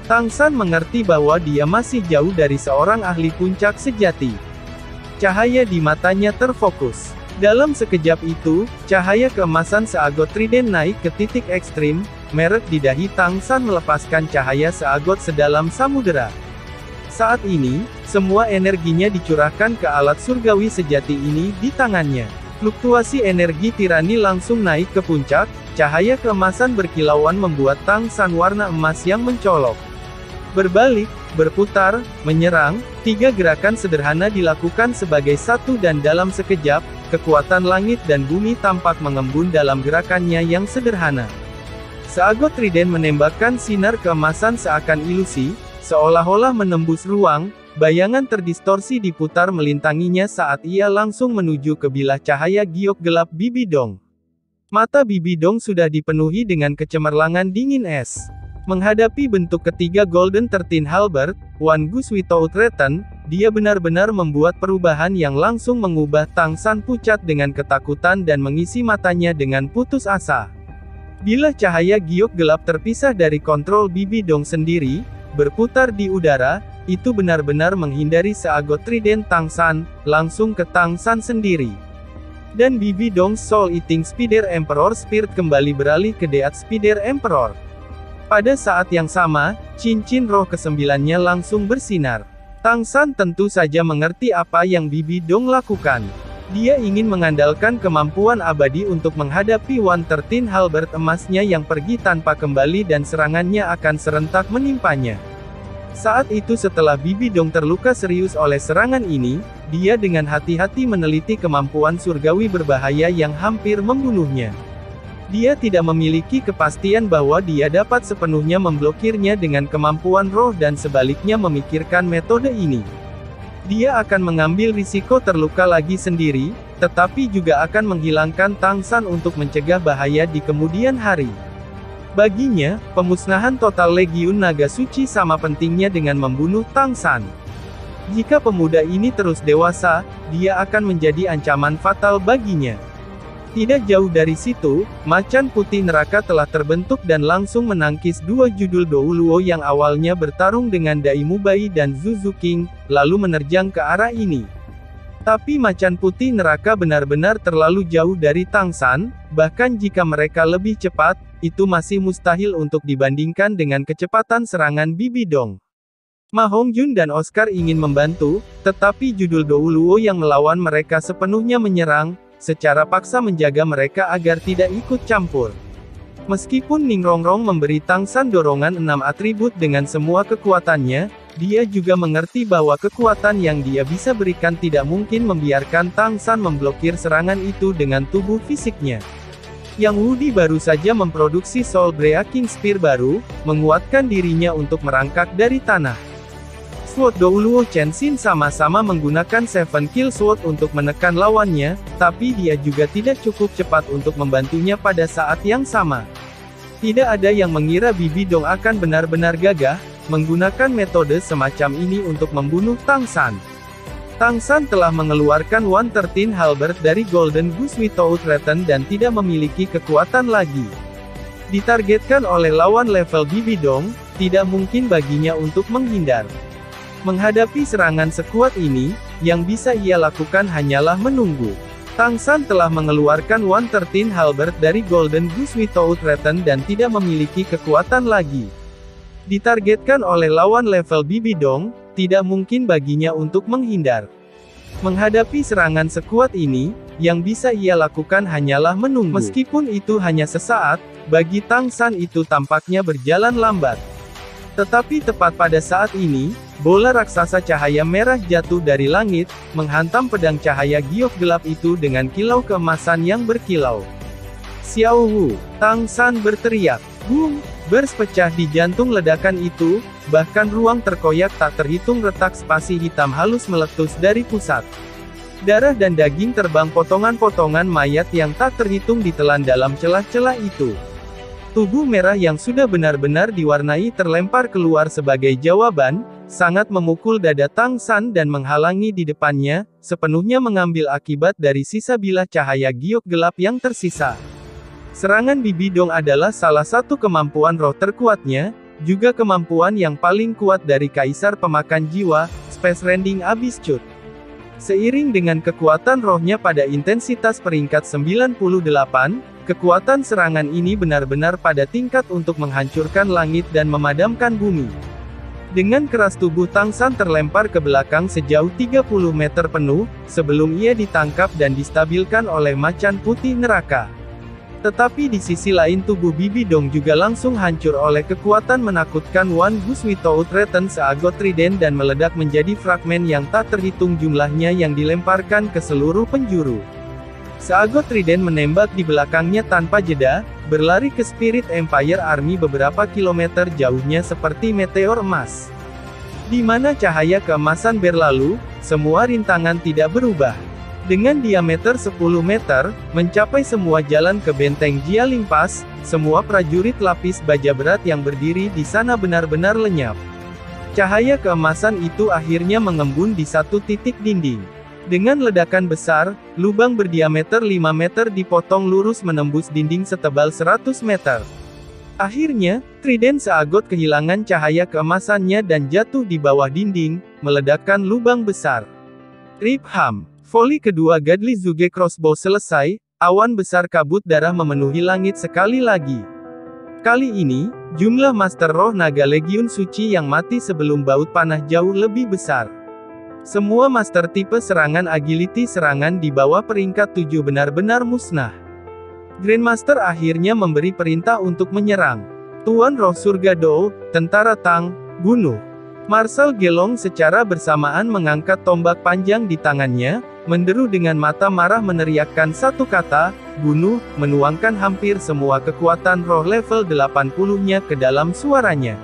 Tang San mengerti bahwa dia masih jauh dari seorang ahli puncak sejati. Cahaya di matanya terfokus. Dalam sekejap itu, cahaya keemasan seagot trident naik ke titik ekstrim, merek di dahi Tang San melepaskan cahaya seagot sedalam samudera. Saat ini, semua energinya dicurahkan ke alat surgawi sejati ini di tangannya. Fluktuasi energi tirani langsung naik ke puncak, cahaya keemasan berkilauan membuat Tang San warna emas yang mencolok. Berbalik, berputar, menyerang, 3 gerakan sederhana dilakukan sebagai satu dan dalam sekejap, kekuatan langit dan bumi tampak mengembun dalam gerakannya yang sederhana. Seagot trident menembakkan sinar keemasan seakan ilusi, seolah-olah menembus ruang, bayangan terdistorsi diputar melintanginya saat ia langsung menuju ke bilah cahaya giok gelap Bibi Dong. Mata Bibi Dong sudah dipenuhi dengan kecemerlangan dingin es. Menghadapi bentuk ketiga Golden 13 Halberd, One Goose Without Return, dia benar-benar membuat perubahan yang langsung mengubah Tang San pucat dengan ketakutan dan mengisi matanya dengan putus asa. Bila cahaya giok gelap terpisah dari kontrol Bibi Dong sendiri, berputar di udara, itu benar-benar menghindari seagot trident Tang San, langsung ke Tang San sendiri. Dan Bibi Dong's Soul Eating Spider Emperor Spirit kembali beralih ke Death Spider Emperor. Pada saat yang sama, cincin roh kesembilannya langsung bersinar. Tang San tentu saja mengerti apa yang Bibi Dong lakukan. Dia ingin mengandalkan kemampuan abadi untuk menghadapi One 13 Halberd emasnya yang pergi tanpa kembali dan serangannya akan serentak menimpanya. Saat itu setelah Bibi Dong terluka serius oleh serangan ini, dia dengan hati-hati meneliti kemampuan surgawi berbahaya yang hampir membunuhnya. Dia tidak memiliki kepastian bahwa dia dapat sepenuhnya memblokirnya dengan kemampuan roh dan sebaliknya memikirkan metode ini. Dia akan mengambil risiko terluka lagi sendiri, tetapi juga akan menghilangkan Tang San untuk mencegah bahaya di kemudian hari. Baginya, pemusnahan total Legiun Naga Suci sama pentingnya dengan membunuh Tang San. Jika pemuda ini terus dewasa, dia akan menjadi ancaman fatal baginya. Tidak jauh dari situ, macan putih neraka telah terbentuk dan langsung menangkis 2 judul Douluo yang awalnya bertarung dengan Dai Mubai dan Zuzu King, lalu menerjang ke arah ini. Tapi macan putih neraka benar-benar terlalu jauh dari Tang San, bahkan jika mereka lebih cepat, itu masih mustahil untuk dibandingkan dengan kecepatan serangan Bibi Dong. Ma Hongjun dan Oscar ingin membantu, tetapi judul Douluo yang melawan mereka sepenuhnya menyerang, secara paksa menjaga mereka agar tidak ikut campur. Meskipun Ning Rongrong memberi Tang San dorongan 6 atribut dengan semua kekuatannya, dia juga mengerti bahwa kekuatan yang dia bisa berikan tidak mungkin membiarkan Tang San memblokir serangan itu dengan tubuh fisiknya. Yang Wudi baru saja memproduksi Soul Breaking Spear baru, menguatkan dirinya untuk merangkak dari tanah. Sword Douluo Chenshin sama-sama menggunakan Seven Kill Sword untuk menekan lawannya, tapi dia juga tidak cukup cepat untuk membantunya pada saat yang sama. Tidak ada yang mengira Bibi Dong akan benar-benar gagah, menggunakan metode semacam ini untuk membunuh Tang San. Tang San telah mengeluarkan 113 Halberd dari Golden Goose Without Return dan tidak memiliki kekuatan lagi. Ditargetkan oleh lawan level Bibi Dong, tidak mungkin baginya untuk menghindar. Menghadapi serangan sekuat ini, yang bisa ia lakukan hanyalah menunggu. Tang San telah mengeluarkan 113 Halberd dari Golden Goose Without Return dan tidak memiliki kekuatan lagi. Ditargetkan oleh lawan level Bibi Dong, tidak mungkin baginya untuk menghindar. Menghadapi serangan sekuat ini, yang bisa ia lakukan hanyalah menunggu. Meskipun itu hanya sesaat, bagi Tang San itu tampaknya berjalan lambat. Tetapi tepat pada saat ini, bola raksasa cahaya merah jatuh dari langit, menghantam pedang cahaya giok gelap itu dengan kilau keemasan yang berkilau. Xiao Wu, Tang San berteriak. Boom! Burst pecah di jantung ledakan itu, bahkan ruang terkoyak tak terhitung retak spasi hitam halus meletus dari pusat. Darah dan daging terbang potongan-potongan mayat yang tak terhitung ditelan dalam celah-celah itu. Tubuh merah yang sudah benar-benar diwarnai terlempar keluar sebagai jawaban, sangat memukul dada Tang San dan menghalangi di depannya, sepenuhnya mengambil akibat dari sisa bilah cahaya giok gelap yang tersisa. Serangan Bibi Dong adalah salah satu kemampuan roh terkuatnya, juga kemampuan yang paling kuat dari Kaisar Pemakan Jiwa, Space Rending Abyss Cut. Seiring dengan kekuatan rohnya pada intensitas peringkat 98, kekuatan serangan ini benar-benar pada tingkat untuk menghancurkan langit dan memadamkan bumi. Dengan keras tubuh Tang San terlempar ke belakang sejauh 30 meter penuh, sebelum ia ditangkap dan distabilkan oleh macan putih neraka. Tetapi di sisi lain tubuh Bibi Dong juga langsung hancur oleh kekuatan menakutkan One Goose Without Return seagot trident dan meledak menjadi fragmen yang tak terhitung jumlahnya yang dilemparkan ke seluruh penjuru. Seagot trident menembak di belakangnya tanpa jeda, berlari ke Spirit Empire Army beberapa kilometer jauhnya seperti meteor emas. Di mana cahaya keemasan berlalu, semua rintangan tidak berubah. Dengan diameter 10 meter, mencapai semua jalan ke benteng Jialing Pass, semua prajurit lapis baja berat yang berdiri di sana benar-benar lenyap. Cahaya keemasan itu akhirnya mengembun di satu titik dinding. Dengan ledakan besar, lubang berdiameter 5 meter dipotong lurus menembus dinding setebal 100 meter. Akhirnya, trident seagot kehilangan cahaya keemasannya dan jatuh di bawah dinding, meledakkan lubang besar. Rip Ham. Voli kedua Godly Zuge Crossbow selesai, awan besar kabut darah memenuhi langit sekali lagi. Kali ini, jumlah Master Roh Naga Legiun Suci yang mati sebelum baut panah jauh lebih besar. Semua Master tipe serangan agility serangan di bawah peringkat 7 benar-benar musnah. Grandmaster akhirnya memberi perintah untuk menyerang. Tuan Roh Surga Dou, Tentara Tang, bunuh. Marshal Gelong secara bersamaan mengangkat tombak panjang di tangannya, menderu dengan mata marah meneriakkan satu kata, bunuh, menuangkan hampir semua kekuatan roh level 80-nya ke dalam suaranya.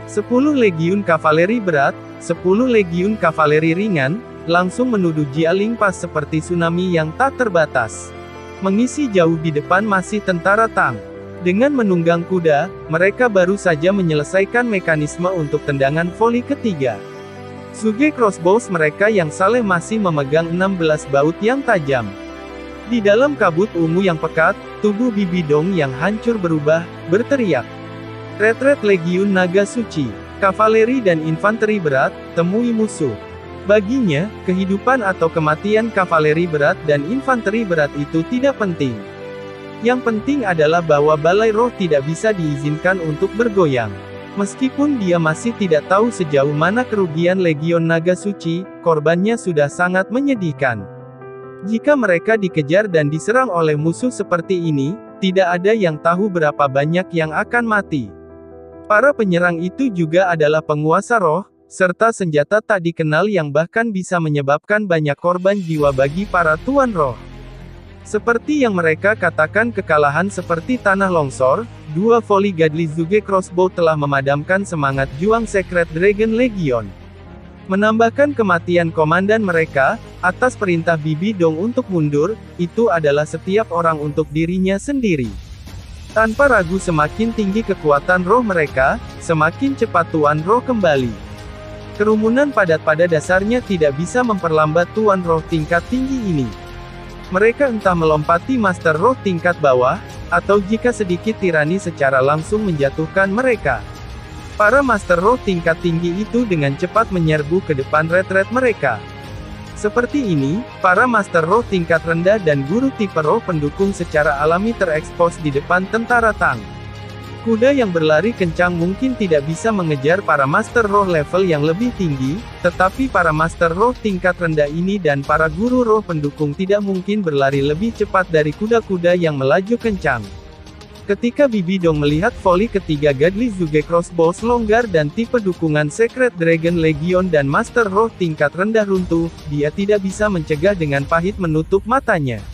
10 legiun kavaleri berat, 10 legiun kavaleri ringan, langsung menuduh Jialing Pass seperti tsunami yang tak terbatas. Mengisi jauh di depan masih tentara Tang. Dengan menunggang kuda, mereka baru saja menyelesaikan mekanisme untuk tendangan voli ketiga. Zuge crossbows mereka yang saleh masih memegang 16 baut yang tajam. Di dalam kabut ungu yang pekat, tubuh Bibi Dong yang hancur berubah, berteriak. Retret Legiun Naga Suci, kavaleri dan infanteri berat, temui musuh. Baginya, kehidupan atau kematian kavaleri berat dan infanteri berat itu tidak penting. Yang penting adalah bahwa balai roh tidak bisa diizinkan untuk bergoyang. Meskipun dia masih tidak tahu sejauh mana kerugian Legion Naga Suci, korbannya sudah sangat menyedihkan. Jika mereka dikejar dan diserang oleh musuh seperti ini, tidak ada yang tahu berapa banyak yang akan mati. Para penyerang itu juga adalah penguasa roh, serta senjata tak dikenal yang bahkan bisa menyebabkan banyak korban jiwa bagi para tuan roh. Seperti yang mereka katakan kekalahan seperti tanah longsor, dua volley Godly Zuge Crossbow telah memadamkan semangat juang Secret Dragon Legion. Menambahkan kematian komandan mereka, atas perintah Bibi Dong untuk mundur, itu adalah setiap orang untuk dirinya sendiri. Tanpa ragu semakin tinggi kekuatan roh mereka, semakin cepat Tuan Roh kembali. Kerumunan padat pada dasarnya tidak bisa memperlambat Tuan Roh tingkat tinggi ini. Mereka entah melompati Master Roh tingkat bawah, atau jika sedikit tirani secara langsung menjatuhkan mereka. Para Master Roh tingkat tinggi itu dengan cepat menyerbu ke depan retret mereka. Seperti ini, para Master Roh tingkat rendah dan guru tipe roh pendukung secara alami terekspos di depan tentara Tang. Kuda yang berlari kencang mungkin tidak bisa mengejar para Master Roh level yang lebih tinggi, tetapi para Master Roh tingkat rendah ini dan para guru roh pendukung tidak mungkin berlari lebih cepat dari kuda-kuda yang melaju kencang. Ketika Bibi Dong melihat volley ketiga Godly Zuge Crossbow longgar dan tipe dukungan Secret Dragon Legion dan Master Roh tingkat rendah runtuh, dia tidak bisa mencegah dengan pahit menutup matanya.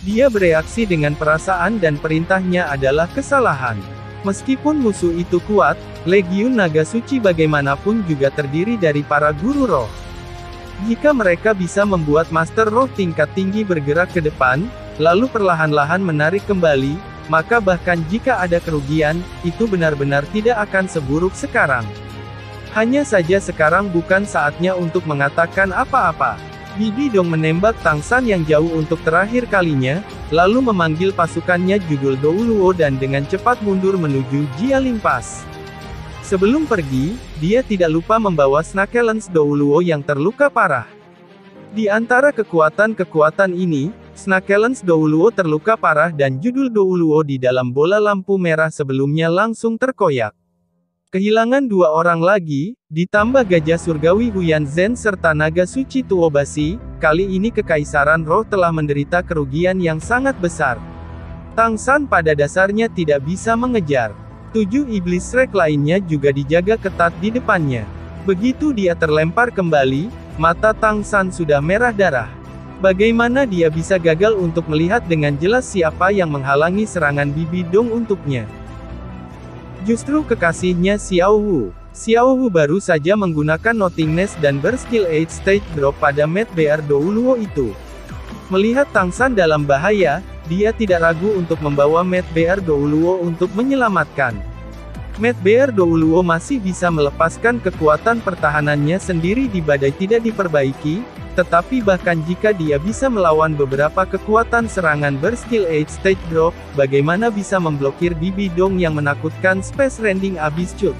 Dia bereaksi dengan perasaan dan perintahnya adalah kesalahan. Meskipun musuh itu kuat, Legiun Naga Suci bagaimanapun juga terdiri dari para guru roh. Jika mereka bisa membuat Master Roh tingkat tinggi bergerak ke depan, lalu perlahan-lahan menarik kembali, maka bahkan jika ada kerugian, itu benar-benar tidak akan seburuk sekarang. Hanya saja sekarang bukan saatnya untuk mengatakan apa-apa. Bibi Dong menembak Tang San yang jauh untuk terakhir kalinya, lalu memanggil pasukannya Judul Douluo dan dengan cepat mundur menuju Jialing Pass. Sebelum pergi, dia tidak lupa membawa Snakelens Douluo yang terluka parah. Di antara kekuatan-kekuatan ini, Snakelens Douluo terluka parah dan Judul Douluo di dalam bola lampu merah sebelumnya langsung terkoyak. Kehilangan dua orang lagi, ditambah gajah surgawi Huyan Zhen serta naga suci Tuobasi, kali ini Kekaisaran Roh telah menderita kerugian yang sangat besar. Tang San pada dasarnya tidak bisa mengejar. 7 iblis Shrek lainnya juga dijaga ketat di depannya. Begitu dia terlempar kembali, mata Tang San sudah merah darah. Bagaimana dia bisa gagal untuk melihat dengan jelas siapa yang menghalangi serangan Bibi Dong untuknya? Justru kekasihnya Xiao Wu. Xiao Wu baru saja menggunakan Nothingness dan berskill 8 stage drop pada Mad Bear Douluo itu. Melihat Tang San dalam bahaya, dia tidak ragu untuk membawa Mad Bear Douluo untuk menyelamatkan. Mad Bear Douluo masih bisa melepaskan kekuatan pertahanannya sendiri di badai tidak diperbaiki, tetapi bahkan jika dia bisa melawan beberapa kekuatan serangan berskill 8 stage drop, bagaimana bisa memblokir Bibi Dong yang menakutkan Space Rending Abyss Cut?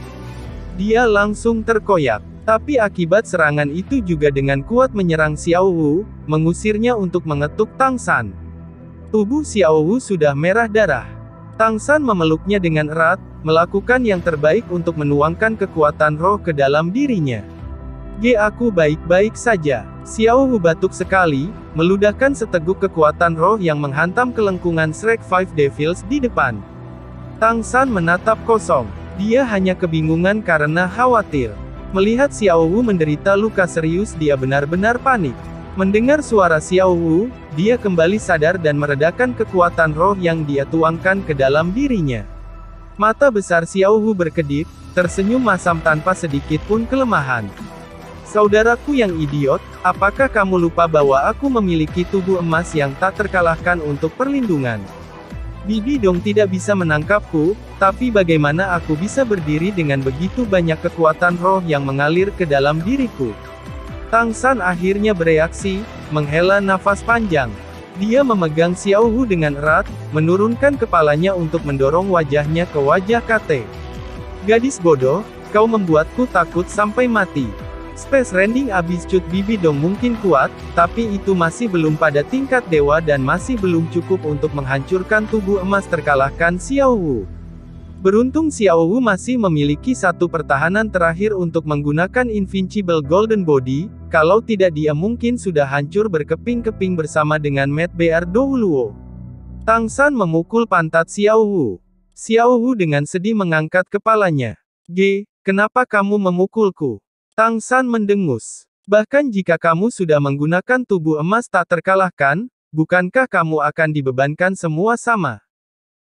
Dia langsung terkoyak. Tapi akibat serangan itu juga dengan kuat menyerang Xiao Wu, mengusirnya untuk mengetuk Tang San. Tubuh Xiao Wu sudah merah darah. Tang San memeluknya dengan erat, melakukan yang terbaik untuk menuangkan kekuatan roh ke dalam dirinya. Aku baik-baik saja. Xiao Wu batuk sekali, meludahkan seteguk kekuatan roh yang menghantam kelengkungan Shrek Five Devils di depan. Tang San menatap kosong. Dia hanya kebingungan karena khawatir. Melihat Xiao Wu menderita luka serius, dia benar-benar panik. Mendengar suara Xiao Wu, dia kembali sadar dan meredakan kekuatan roh yang dia tuangkan ke dalam dirinya. Mata besar Xiao Wu berkedip, tersenyum masam tanpa sedikit pun kelemahan. Saudaraku yang idiot, apakah kamu lupa bahwa aku memiliki tubuh emas yang tak terkalahkan untuk perlindungan? Bibi Dong tidak bisa menangkapku, tapi bagaimana aku bisa berdiri dengan begitu banyak kekuatan roh yang mengalir ke dalam diriku? Tang San akhirnya bereaksi, menghela nafas panjang. Dia memegang Xiao Wu dengan erat, menurunkan kepalanya untuk mendorong wajahnya ke wajah Kate. Gadis bodoh, kau membuatku takut sampai mati. Space Rending Abyss Cut Bibi Dong mungkin kuat, tapi itu masih belum pada tingkat dewa dan masih belum cukup untuk menghancurkan tubuh emas terkalahkan Xiao Wu. Beruntung Xiao Wu masih memiliki satu pertahanan terakhir untuk menggunakan Invincible Golden Body, kalau tidak dia mungkin sudah hancur berkeping-keping bersama dengan Mad Bear Douluo. Tang San memukul pantat Xiao Wu. Xiao Wu dengan sedih mengangkat kepalanya. Kenapa kamu memukulku? Tang San mendengus. Bahkan jika kamu sudah menggunakan tubuh emas tak terkalahkan, bukankah kamu akan dibebankan semua sama?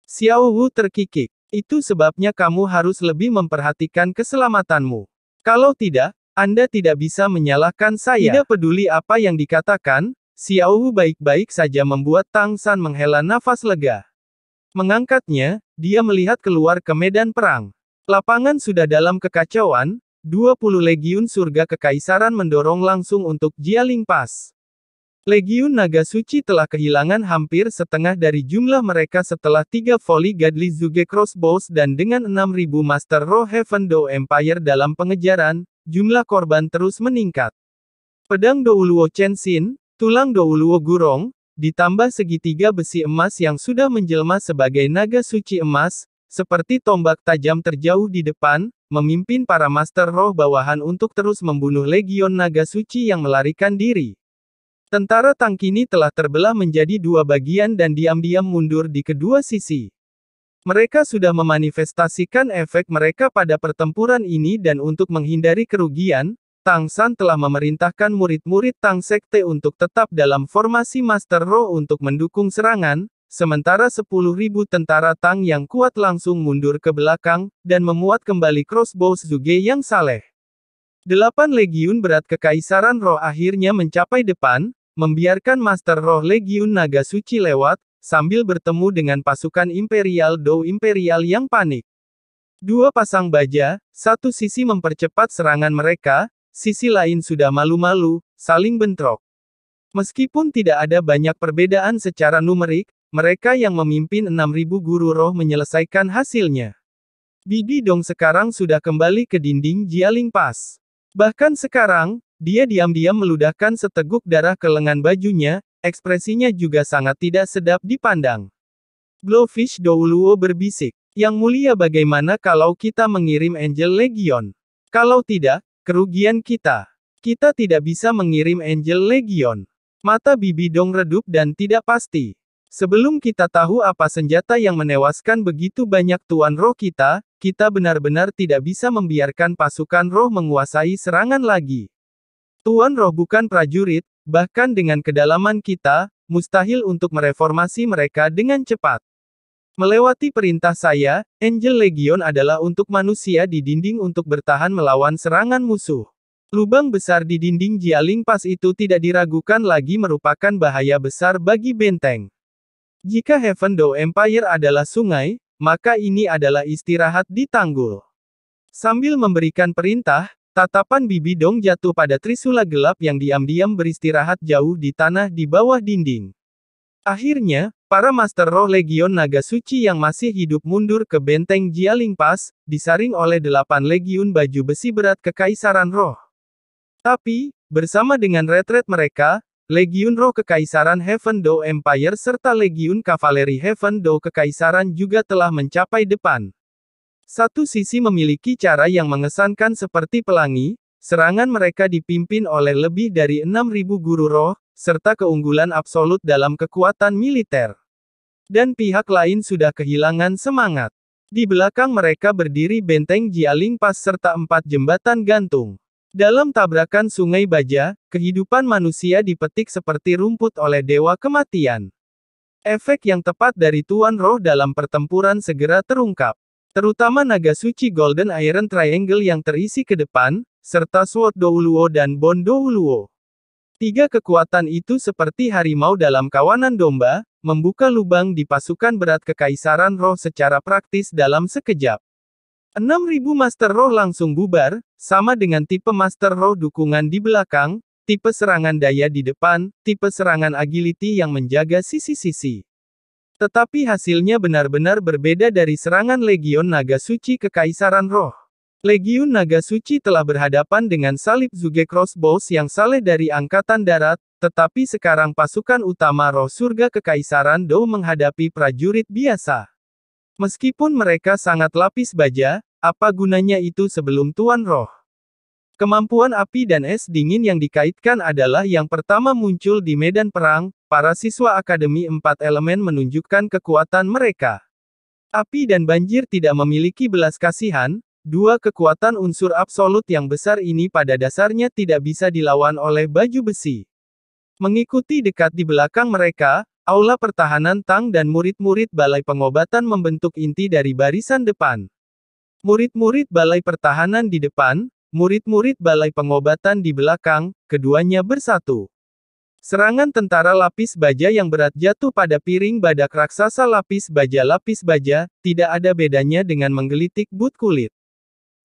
Xiao Wu terkikik. Itu sebabnya kamu harus lebih memperhatikan keselamatanmu. Kalau tidak, Anda tidak bisa menyalahkan saya. Tidak peduli apa yang dikatakan, Xiao Wu baik-baik saja membuat Tang San menghela nafas lega. Mengangkatnya, dia melihat keluar ke medan perang. Lapangan sudah dalam kekacauan, 20 legiun surga kekaisaran mendorong langsung untuk Jialing Pass. Legiun Naga Suci telah kehilangan hampir setengah dari jumlah mereka setelah 3 volley Godly Zuge Crossbows dan dengan 6.000 Master Roh Heaven Do Empire dalam pengejaran, jumlah korban terus meningkat. Pedang Douluo Chenxin, tulang Douluo Gurong, ditambah segitiga besi emas yang sudah menjelma sebagai naga suci emas, seperti tombak tajam terjauh di depan, memimpin para Master Roh bawahan untuk terus membunuh Legion Naga Suci yang melarikan diri. Tentara Tang kini telah terbelah menjadi dua bagian dan diam-diam mundur di kedua sisi. Mereka sudah memanifestasikan efek mereka pada pertempuran ini dan untuk menghindari kerugian, Tang San telah memerintahkan murid-murid Tang Sekte untuk tetap dalam formasi Master Roh untuk mendukung serangan, sementara 10.000 tentara Tang yang kuat langsung mundur ke belakang, dan memuat kembali crossbow Zuge yang saleh. 8 legiun berat kekaisaran roh akhirnya mencapai depan, membiarkan Master Roh Legiun Naga Suci lewat, sambil bertemu dengan pasukan Imperial Dou Imperial yang panik. Dua pasang baja, satu sisi mempercepat serangan mereka, sisi lain sudah malu-malu, saling bentrok. Meskipun tidak ada banyak perbedaan secara numerik, mereka yang memimpin 6.000 guru roh menyelesaikan hasilnya. Bibi Dong sekarang sudah kembali ke dinding Jialing Pass. Bahkan sekarang, dia diam-diam meludahkan seteguk darah ke lengan bajunya, ekspresinya juga sangat tidak sedap dipandang. Blowfish Douluo berbisik, "Yang mulia, bagaimana kalau kita mengirim Angel Legion? Kalau tidak, kerugian kita. Kita tidak bisa mengirim Angel Legion." Mata Bibi Dong redup dan tidak pasti. "Sebelum kita tahu apa senjata yang menewaskan begitu banyak tuan roh kita benar-benar tidak bisa membiarkan pasukan roh menguasai serangan lagi. Tuan roh bukan prajurit, bahkan dengan kedalaman kita, mustahil untuk mereformasi mereka dengan cepat. Melewati perintah saya, Angel Legion adalah untuk manusia di dinding untuk bertahan melawan serangan musuh. Lubang besar di dinding Jialing Pass itu tidak diragukan lagi merupakan bahaya besar bagi benteng. Jika Heaven Do Empire adalah sungai, maka ini adalah istirahat di tanggul." Sambil memberikan perintah, tatapan Bibi Dong jatuh pada trisula gelap yang diam-diam beristirahat jauh di tanah di bawah dinding. Akhirnya, para Master Roh Legion Naga Suci yang masih hidup mundur ke benteng Jialing Pass, disaring oleh 8 legiun baju besi berat Kekaisaran Roh. Tapi, bersama dengan retret mereka, Legiun Roh Kekaisaran Heaven Do Empire serta Legiun Kavaleri Heaven Do Kekaisaran juga telah mencapai depan. Satu sisi memiliki cara yang mengesankan seperti pelangi, serangan mereka dipimpin oleh lebih dari 6.000 guru roh, serta keunggulan absolut dalam kekuatan militer. Dan pihak lain sudah kehilangan semangat. Di belakang mereka berdiri benteng Jialing Pass serta 4 jembatan gantung. Dalam tabrakan sungai baja, kehidupan manusia dipetik seperti rumput oleh dewa kematian. Efek yang tepat dari Tuan Roh dalam pertempuran segera terungkap. Terutama naga suci Golden Iron Triangle yang terisi ke depan, serta Sword Douluo dan Bone Douluo. 3 kekuatan itu seperti harimau dalam kawanan domba, membuka lubang di pasukan berat Kekaisaran Roh secara praktis dalam sekejap. 6.000 Master Roh langsung bubar, sama dengan tipe Master Roh dukungan di belakang, tipe serangan daya di depan, tipe serangan agility yang menjaga sisi-sisi. Tetapi hasilnya benar-benar berbeda dari serangan Legion Naga Suci Kekaisaran Roh. Legiun Naga Suci telah berhadapan dengan salib Zuge Crossbows yang saleh dari Angkatan Darat, tetapi sekarang pasukan utama Roh Surga Kekaisaran Dou menghadapi prajurit biasa. Meskipun mereka sangat lapis baja, apa gunanya itu sebelum Tuan Roh? Kemampuan api dan es dingin yang dikaitkan adalah yang pertama muncul di medan perang, para siswa Akademi 4 Elemen menunjukkan kekuatan mereka. Api dan banjir tidak memiliki belas kasihan, 2 kekuatan unsur absolut yang besar ini pada dasarnya tidak bisa dilawan oleh baju besi. Mengikuti dekat di belakang mereka, aula pertahanan Tang dan murid-murid balai pengobatan membentuk inti dari barisan depan. Murid-murid balai pertahanan di depan, murid-murid balai pengobatan di belakang, keduanya bersatu. Serangan tentara lapis baja yang berat jatuh pada piring badak raksasa lapis baja, tidak ada bedanya dengan menggelitik but kulit.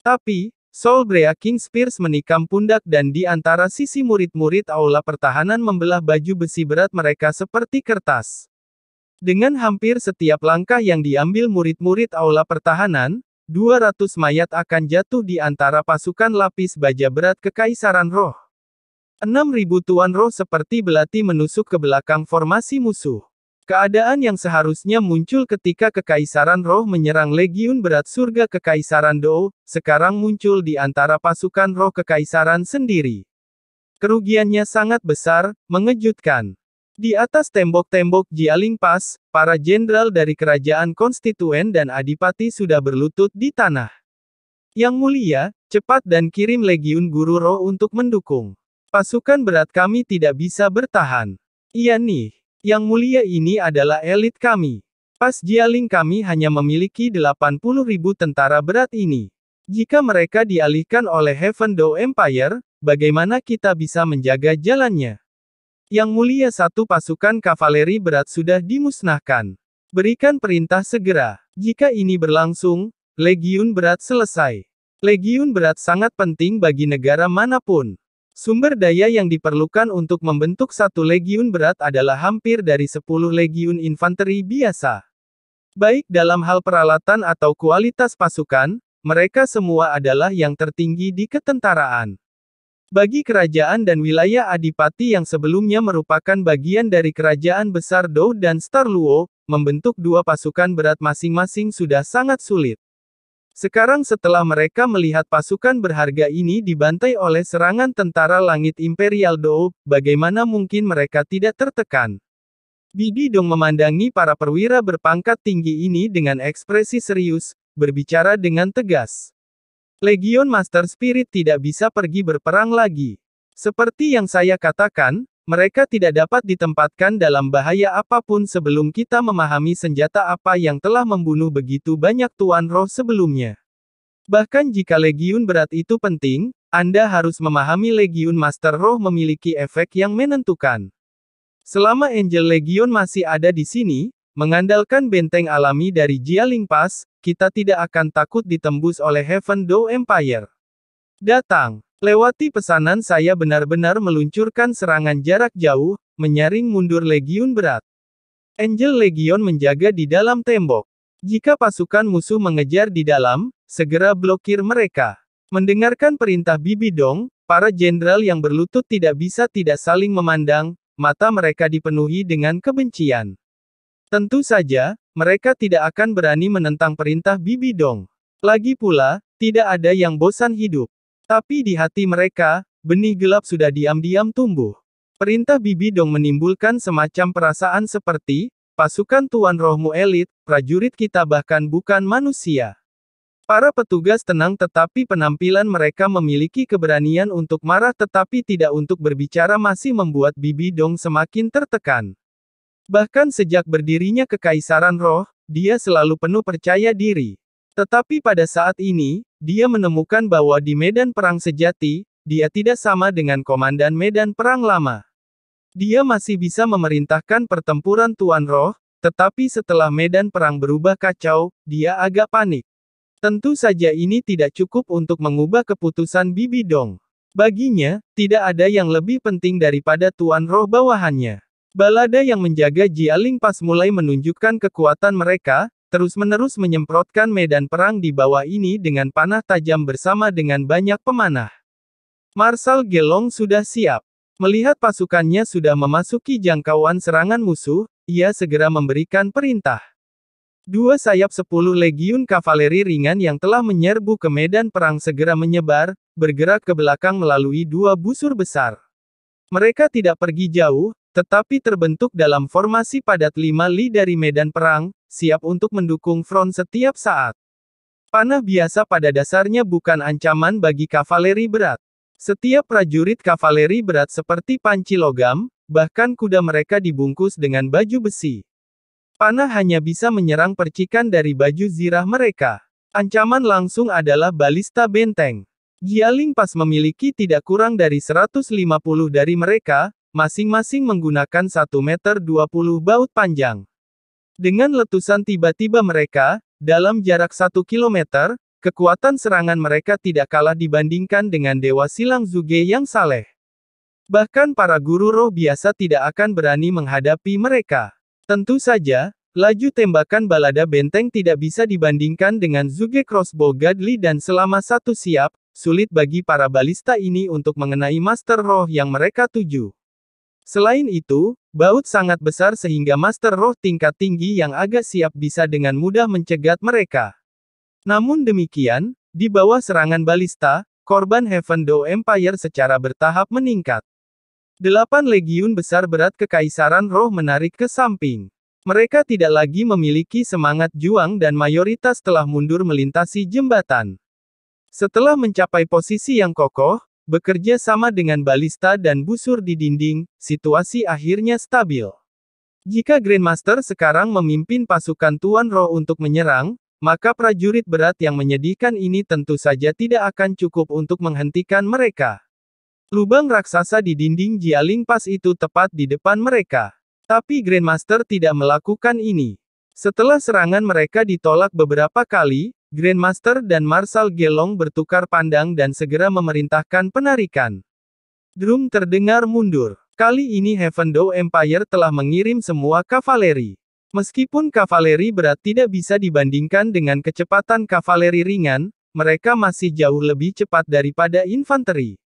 Tapi, Soul Breaking Spears menikam pundak dan di antara sisi murid-murid aula pertahanan membelah baju besi berat mereka seperti kertas. Dengan hampir setiap langkah yang diambil murid-murid aula pertahanan, 200 mayat akan jatuh di antara pasukan lapis baja berat Kekaisaran Roh. 6.000 tuan roh seperti belati menusuk ke belakang formasi musuh. Keadaan yang seharusnya muncul ketika Kekaisaran Roh menyerang Legiun Berat Surga Kekaisaran Dou, sekarang muncul di antara pasukan roh Kekaisaran sendiri. Kerugiannya sangat besar, mengejutkan. Di atas tembok-tembok Jialing Pass, para jenderal dari kerajaan konstituen dan adipati sudah berlutut di tanah. Yang mulia, cepat dan kirim Legiun Guru Roh untuk mendukung. Pasukan berat kami tidak bisa bertahan. Iya nih. Yang mulia ini adalah elit kami. Pas Jialing kami hanya memiliki 80.000 tentara berat ini. Jika mereka dialihkan oleh Heaven Dou Empire, bagaimana kita bisa menjaga jalannya? Yang mulia satu pasukan kavaleri berat sudah dimusnahkan. Berikan perintah segera. Jika ini berlangsung, Legiun Berat selesai. Legiun Berat sangat penting bagi negara manapun. Sumber daya yang diperlukan untuk membentuk satu legiun berat adalah hampir dari 10 legiun infanteri biasa. Baik dalam hal peralatan atau kualitas pasukan, mereka semua adalah yang tertinggi di ketentaraan. Bagi kerajaan dan wilayah adipati yang sebelumnya merupakan bagian dari kerajaan besar Dou dan Star Luo, membentuk dua pasukan berat masing-masing sudah sangat sulit. Sekarang setelah mereka melihat pasukan berharga ini dibantai oleh serangan tentara langit Imperial Dou, bagaimana mungkin mereka tidak tertekan? Bibi Dong memandangi para perwira berpangkat tinggi ini dengan ekspresi serius, berbicara dengan tegas. Legion Master Spirit tidak bisa pergi berperang lagi. Seperti yang saya katakan, mereka tidak dapat ditempatkan dalam bahaya apapun sebelum kita memahami senjata apa yang telah membunuh begitu banyak tuan roh sebelumnya. Bahkan jika legiun berat itu penting, Anda harus memahami legiun master roh memiliki efek yang menentukan. Selama Angel Legion masih ada di sini, mengandalkan benteng alami dari Jialing Pass, kita tidak akan takut ditembus oleh Heaven Dou Empire. Datang. Lewati pesanan saya benar-benar meluncurkan serangan jarak jauh, menyaring mundur legiun berat. Angel Legion menjaga di dalam tembok. Jika pasukan musuh mengejar di dalam, segera blokir mereka. Mendengarkan perintah Bibi Dong, para jenderal yang berlutut tidak bisa tidak saling memandang, mata mereka dipenuhi dengan kebencian. Tentu saja, mereka tidak akan berani menentang perintah Bibi Dong. Lagi pula, tidak ada yang bosan hidup. Tapi di hati mereka, benih gelap sudah diam-diam tumbuh. Perintah Bibi Dong menimbulkan semacam perasaan seperti, pasukan tuan rohmu elit, prajurit kita bahkan bukan manusia. Para petugas tenang tetapi penampilan mereka memiliki keberanian untuk marah tetapi tidak untuk berbicara masih membuat Bibi Dong semakin tertekan. Bahkan sejak berdirinya Kekaisaran Roh, dia selalu penuh percaya diri. Tetapi pada saat ini, dia menemukan bahwa di medan perang sejati, dia tidak sama dengan komandan medan perang lama. Dia masih bisa memerintahkan pertempuran tuan roh, tetapi setelah medan perang berubah kacau, dia agak panik. Tentu saja ini tidak cukup untuk mengubah keputusan Bibi Dong. Baginya, tidak ada yang lebih penting daripada tuan roh bawahannya. Balada yang menjaga Jialing Pass mulai menunjukkan kekuatan mereka, terus-menerus menyemprotkan medan perang di bawah ini dengan panah tajam bersama dengan banyak pemanah. Marshal Gelong sudah siap. Melihat pasukannya sudah memasuki jangkauan serangan musuh, ia segera memberikan perintah. Dua sayap 10 legiun kavaleri ringan yang telah menyerbu ke medan perang segera menyebar, bergerak ke belakang melalui dua busur besar. Mereka tidak pergi jauh, tetapi terbentuk dalam formasi padat 5 li dari medan perang, siap untuk mendukung front setiap saat. Panah biasa pada dasarnya bukan ancaman bagi kavaleri berat. Setiap prajurit kavaleri berat seperti panci logam, bahkan kuda mereka dibungkus dengan baju besi. Panah hanya bisa menyerang percikan dari baju zirah mereka. Ancaman langsung adalah balista benteng. Jialing Pass memiliki tidak kurang dari 150 dari mereka, masing-masing menggunakan 1,20 meter baut panjang. Dengan letusan tiba-tiba mereka, dalam jarak 1 kilometer, kekuatan serangan mereka tidak kalah dibandingkan dengan Dewa Silang Zuge yang saleh. Bahkan para guru roh biasa tidak akan berani menghadapi mereka. Tentu saja, laju tembakan balada benteng tidak bisa dibandingkan dengan Zuge Crossbow Godly dan selama satu siap, sulit bagi para balista ini untuk mengenai Master Roh yang mereka tuju. Selain itu, baut sangat besar sehingga Master Roh tingkat tinggi yang agak siap bisa dengan mudah mencegat mereka. Namun demikian, di bawah serangan balista, korban Heaven Door Empire secara bertahap meningkat. 8 legiun besar berat Kekaisaran Roh menarik ke samping. Mereka tidak lagi memiliki semangat juang dan mayoritas telah mundur melintasi jembatan. Setelah mencapai posisi yang kokoh, bekerja sama dengan balista dan busur di dinding, situasi akhirnya stabil. Jika Grandmaster sekarang memimpin pasukan Tuan Roh untuk menyerang, maka prajurit berat yang menyedihkan ini tentu saja tidak akan cukup untuk menghentikan mereka. Lubang raksasa di dinding Jialing Pass itu tepat di depan mereka. Tapi Grandmaster tidak melakukan ini. Setelah serangan mereka ditolak beberapa kali, Grandmaster dan Marshal Gelong bertukar pandang dan segera memerintahkan penarikan. Drum terdengar mundur. Kali ini Heaven Door Empire telah mengirim semua kavaleri. Meskipun kavaleri berat tidak bisa dibandingkan dengan kecepatan kavaleri ringan, mereka masih jauh lebih cepat daripada infanteri.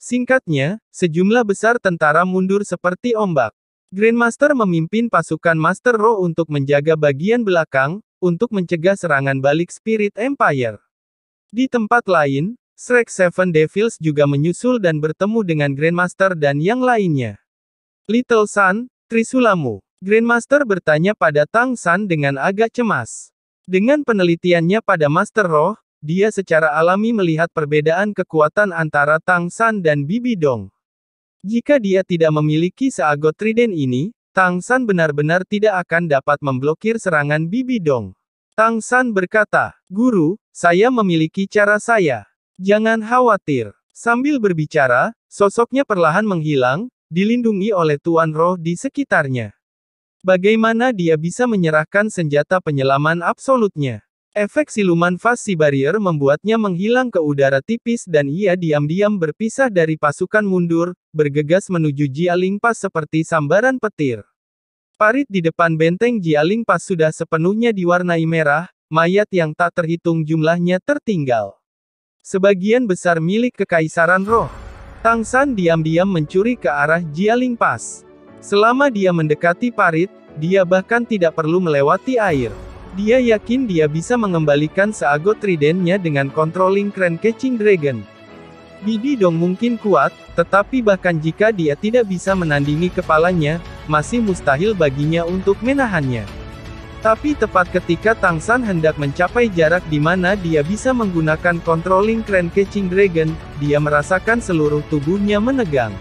Singkatnya, sejumlah besar tentara mundur seperti ombak. Grandmaster memimpin pasukan Master Roh untuk menjaga bagian belakang, untuk mencegah serangan balik Spirit Empire. Di tempat lain, Shrek Seven Devils juga menyusul dan bertemu dengan Grandmaster dan yang lainnya. Little Sun, Trisulamu. Grandmaster bertanya pada Tang San dengan agak cemas. Dengan penelitiannya pada Master Roh, dia secara alami melihat perbedaan kekuatan antara Tang San dan Bibi Dong. Jika dia tidak memiliki seagot trident ini, Tang San benar-benar tidak akan dapat memblokir serangan Bibi Dong. Tang San berkata, "Guru, saya memiliki cara saya. Jangan khawatir." Sambil berbicara, sosoknya perlahan menghilang, dilindungi oleh Tuan Roh di sekitarnya. Bagaimana dia bisa menyerahkan senjata penyelaman absolutnya? Efek siluman Fast Barrier membuatnya menghilang ke udara tipis dan ia diam-diam berpisah dari pasukan mundur, bergegas menuju Jialing Pass seperti sambaran petir. Parit di depan benteng Jialing Pass sudah sepenuhnya diwarnai merah, mayat yang tak terhitung jumlahnya tertinggal. Sebagian besar milik Kekaisaran Roh. Tang San diam-diam mencuri ke arah Jialing Pass. Selama dia mendekati parit, dia bahkan tidak perlu melewati air. Dia yakin dia bisa mengembalikan seagot tridentnya dengan Controlling Crown Catching Dragon. Bibi Dong mungkin kuat, tetapi bahkan jika dia tidak bisa menandingi kepalanya, masih mustahil baginya untuk menahannya. Tapi tepat ketika Tang San hendak mencapai jarak di mana dia bisa menggunakan Controlling Crown Catching Dragon, dia merasakan seluruh tubuhnya menegang.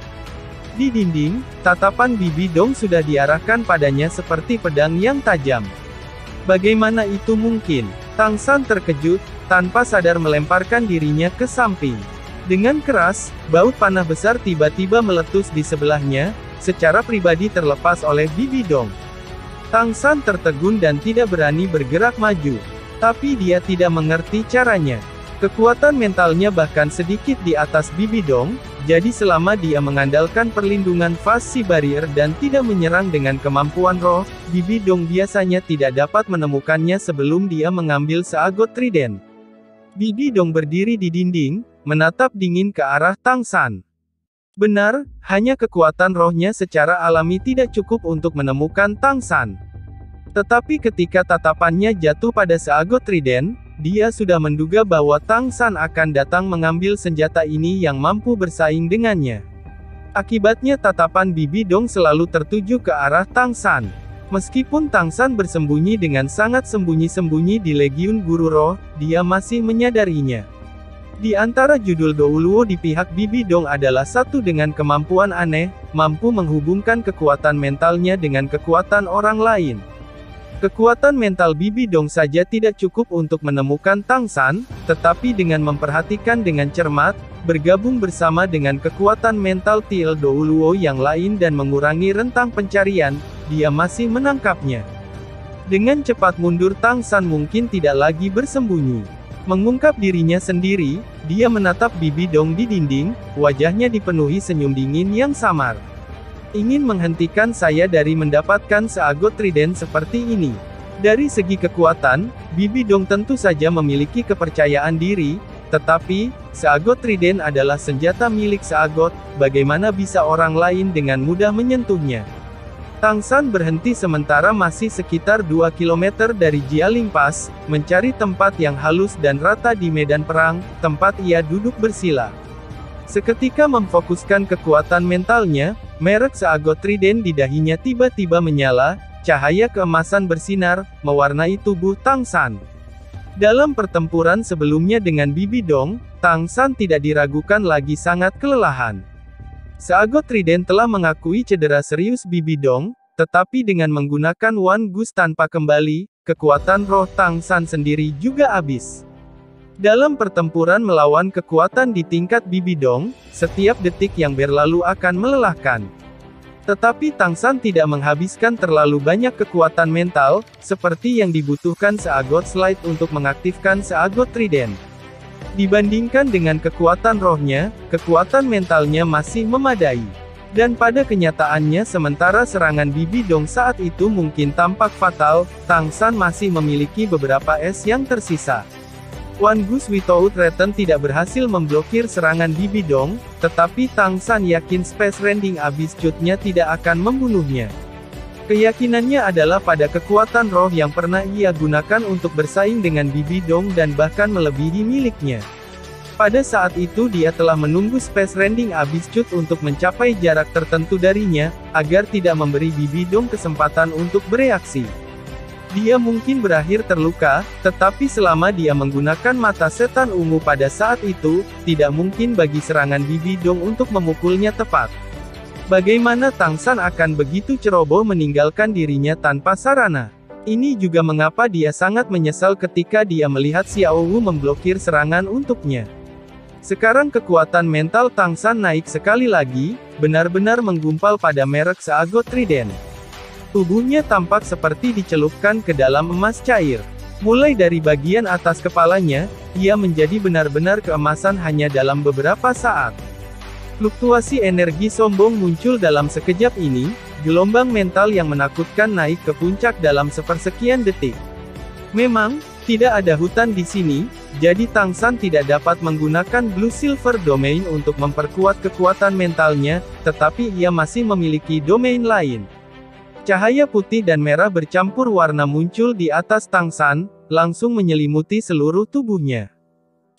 Di dinding, tatapan Bibi Dong sudah diarahkan padanya seperti pedang yang tajam. Bagaimana itu mungkin? Tang San terkejut, tanpa sadar melemparkan dirinya ke samping. Dengan keras, baut panah besar tiba-tiba meletus di sebelahnya, secara pribadi terlepas oleh Bibi Dong. Tang San tertegun dan tidak berani bergerak maju. Tapi dia tidak mengerti caranya. Kekuatan mentalnya bahkan sedikit di atas Bibi Dong, jadi selama dia mengandalkan perlindungan Fast Barrier dan tidak menyerang dengan kemampuan roh, Bibi Dong biasanya tidak dapat menemukannya sebelum dia mengambil seagot trident. Bibi Dong berdiri di dinding, menatap dingin ke arah Tang San. Benar, hanya kekuatan rohnya secara alami tidak cukup untuk menemukan Tang San. Tetapi ketika tatapannya jatuh pada seagot trident, dia sudah menduga bahwa Tang San akan datang mengambil senjata ini yang mampu bersaing dengannya. Akibatnya tatapan Bibi Dong selalu tertuju ke arah Tang San. Meskipun Tang San bersembunyi dengan sangat sembunyi-sembunyi di Legiun Guru Roh, dia masih menyadarinya. Di antara judul Douluo di pihak Bibi Dong adalah satu dengan kemampuan aneh, mampu menghubungkan kekuatan mentalnya dengan kekuatan orang lain. Kekuatan mental Bibi Dong saja tidak cukup untuk menemukan Tang San, tetapi dengan memperhatikan dengan cermat, bergabung bersama dengan kekuatan mental Tiel Douluo yang lain dan mengurangi rentang pencarian, dia masih menangkapnya. Dengan cepat mundur Tang San mungkin tidak lagi bersembunyi. Mengungkap dirinya sendiri, dia menatap Bibi Dong di dinding, wajahnya dipenuhi senyum dingin yang samar. Ingin menghentikan saya dari mendapatkan seagot trident seperti ini. Dari segi kekuatan, Bibi Dong tentu saja memiliki kepercayaan diri, tetapi, seagot trident adalah senjata milik seagot, bagaimana bisa orang lain dengan mudah menyentuhnya. Tang San berhenti sementara masih sekitar 2 km dari Jialing Pass, mencari tempat yang halus dan rata di medan perang, tempat ia duduk bersila. Seketika memfokuskan kekuatan mentalnya, merek seagot trident di dahinya tiba-tiba menyala, cahaya keemasan bersinar, mewarnai tubuh Tang San. Dalam pertempuran sebelumnya dengan Bibi Dong, Tang San tidak diragukan lagi sangat kelelahan. Seagot trident telah mengakui cedera serius Bibi Dong, tetapi dengan menggunakan One Gus tanpa kembali, kekuatan roh Tang San sendiri juga habis. Dalam pertempuran melawan kekuatan di tingkat Bibi Dong, setiap detik yang berlalu akan melelahkan. Tetapi Tang San tidak menghabiskan terlalu banyak kekuatan mental, seperti yang dibutuhkan seagot slide untuk mengaktifkan seagot trident. Dibandingkan dengan kekuatan rohnya, kekuatan mentalnya masih memadai. Dan pada kenyataannya sementara serangan Bibi Dong saat itu mungkin tampak fatal, Tang San masih memiliki beberapa es yang tersisa. One Gus Without Return tidak berhasil memblokir serangan Bibi Dong, tetapi Tang San yakin Space Rending Abyss Cut-nya tidak akan membunuhnya. Keyakinannya adalah pada kekuatan roh yang pernah ia gunakan untuk bersaing dengan Bibi Dong dan bahkan melebihi miliknya. Pada saat itu dia telah menunggu Space Rending Abyss Cut untuk mencapai jarak tertentu darinya, agar tidak memberi Bibi Dong kesempatan untuk bereaksi. Dia mungkin berakhir terluka, tetapi selama dia menggunakan mata setan ungu pada saat itu, tidak mungkin bagi serangan Bibi Dong untuk memukulnya tepat. Bagaimana Tang San akan begitu ceroboh meninggalkan dirinya tanpa sarana? Ini juga mengapa dia sangat menyesal ketika dia melihat Xiao Wu memblokir serangan untuknya. Sekarang kekuatan mental Tang San naik sekali lagi, benar-benar menggumpal pada merek seagot trident. Tubuhnya tampak seperti dicelupkan ke dalam emas cair. Mulai dari bagian atas kepalanya, ia menjadi benar-benar keemasan hanya dalam beberapa saat. Fluktuasi energi sombong muncul dalam sekejap ini, gelombang mental yang menakutkan naik ke puncak dalam sepersekian detik. Memang, tidak ada hutan di sini, jadi Tang San tidak dapat menggunakan Blue Silver Domain untuk memperkuat kekuatan mentalnya, tetapi ia masih memiliki domain lain. Cahaya putih dan merah bercampur warna muncul di atas Tang San, langsung menyelimuti seluruh tubuhnya.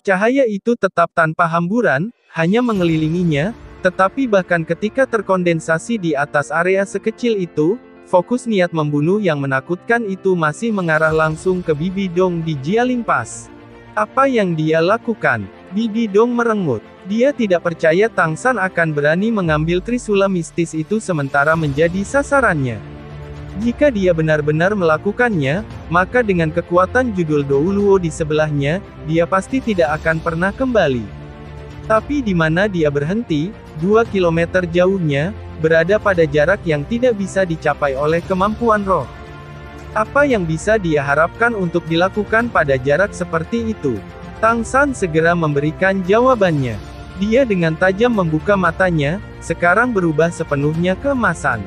Cahaya itu tetap tanpa hamburan, hanya mengelilinginya, tetapi bahkan ketika terkondensasi di atas area sekecil itu, fokus niat membunuh yang menakutkan itu masih mengarah langsung ke Bibi Dong di Jialing Pass. Apa yang dia lakukan? Bibi Dong merengut. Dia tidak percaya Tang San akan berani mengambil trisula mistis itu sementara menjadi sasarannya. Jika dia benar-benar melakukannya, maka dengan kekuatan judul Douluo di sebelahnya, dia pasti tidak akan pernah kembali. Tapi di mana dia berhenti, 2 km jauhnya, berada pada jarak yang tidak bisa dicapai oleh kemampuan roh. Apa yang bisa dia harapkan untuk dilakukan pada jarak seperti itu? Tang San segera memberikan jawabannya. Dia dengan tajam membuka matanya, sekarang berubah sepenuhnya keemasan.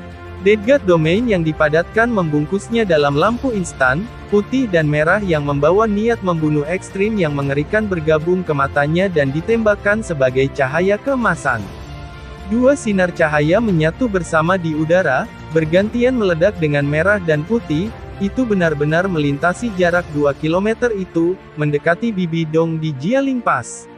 Dead God Domain yang dipadatkan membungkusnya dalam lampu instan, putih dan merah yang membawa niat membunuh ekstrim yang mengerikan bergabung ke matanya dan ditembakkan sebagai cahaya keemasan. Dua sinar cahaya menyatu bersama di udara, bergantian meledak dengan merah dan putih, itu benar-benar melintasi jarak 2 km itu, mendekati Bibi Dong di Jialing Pass.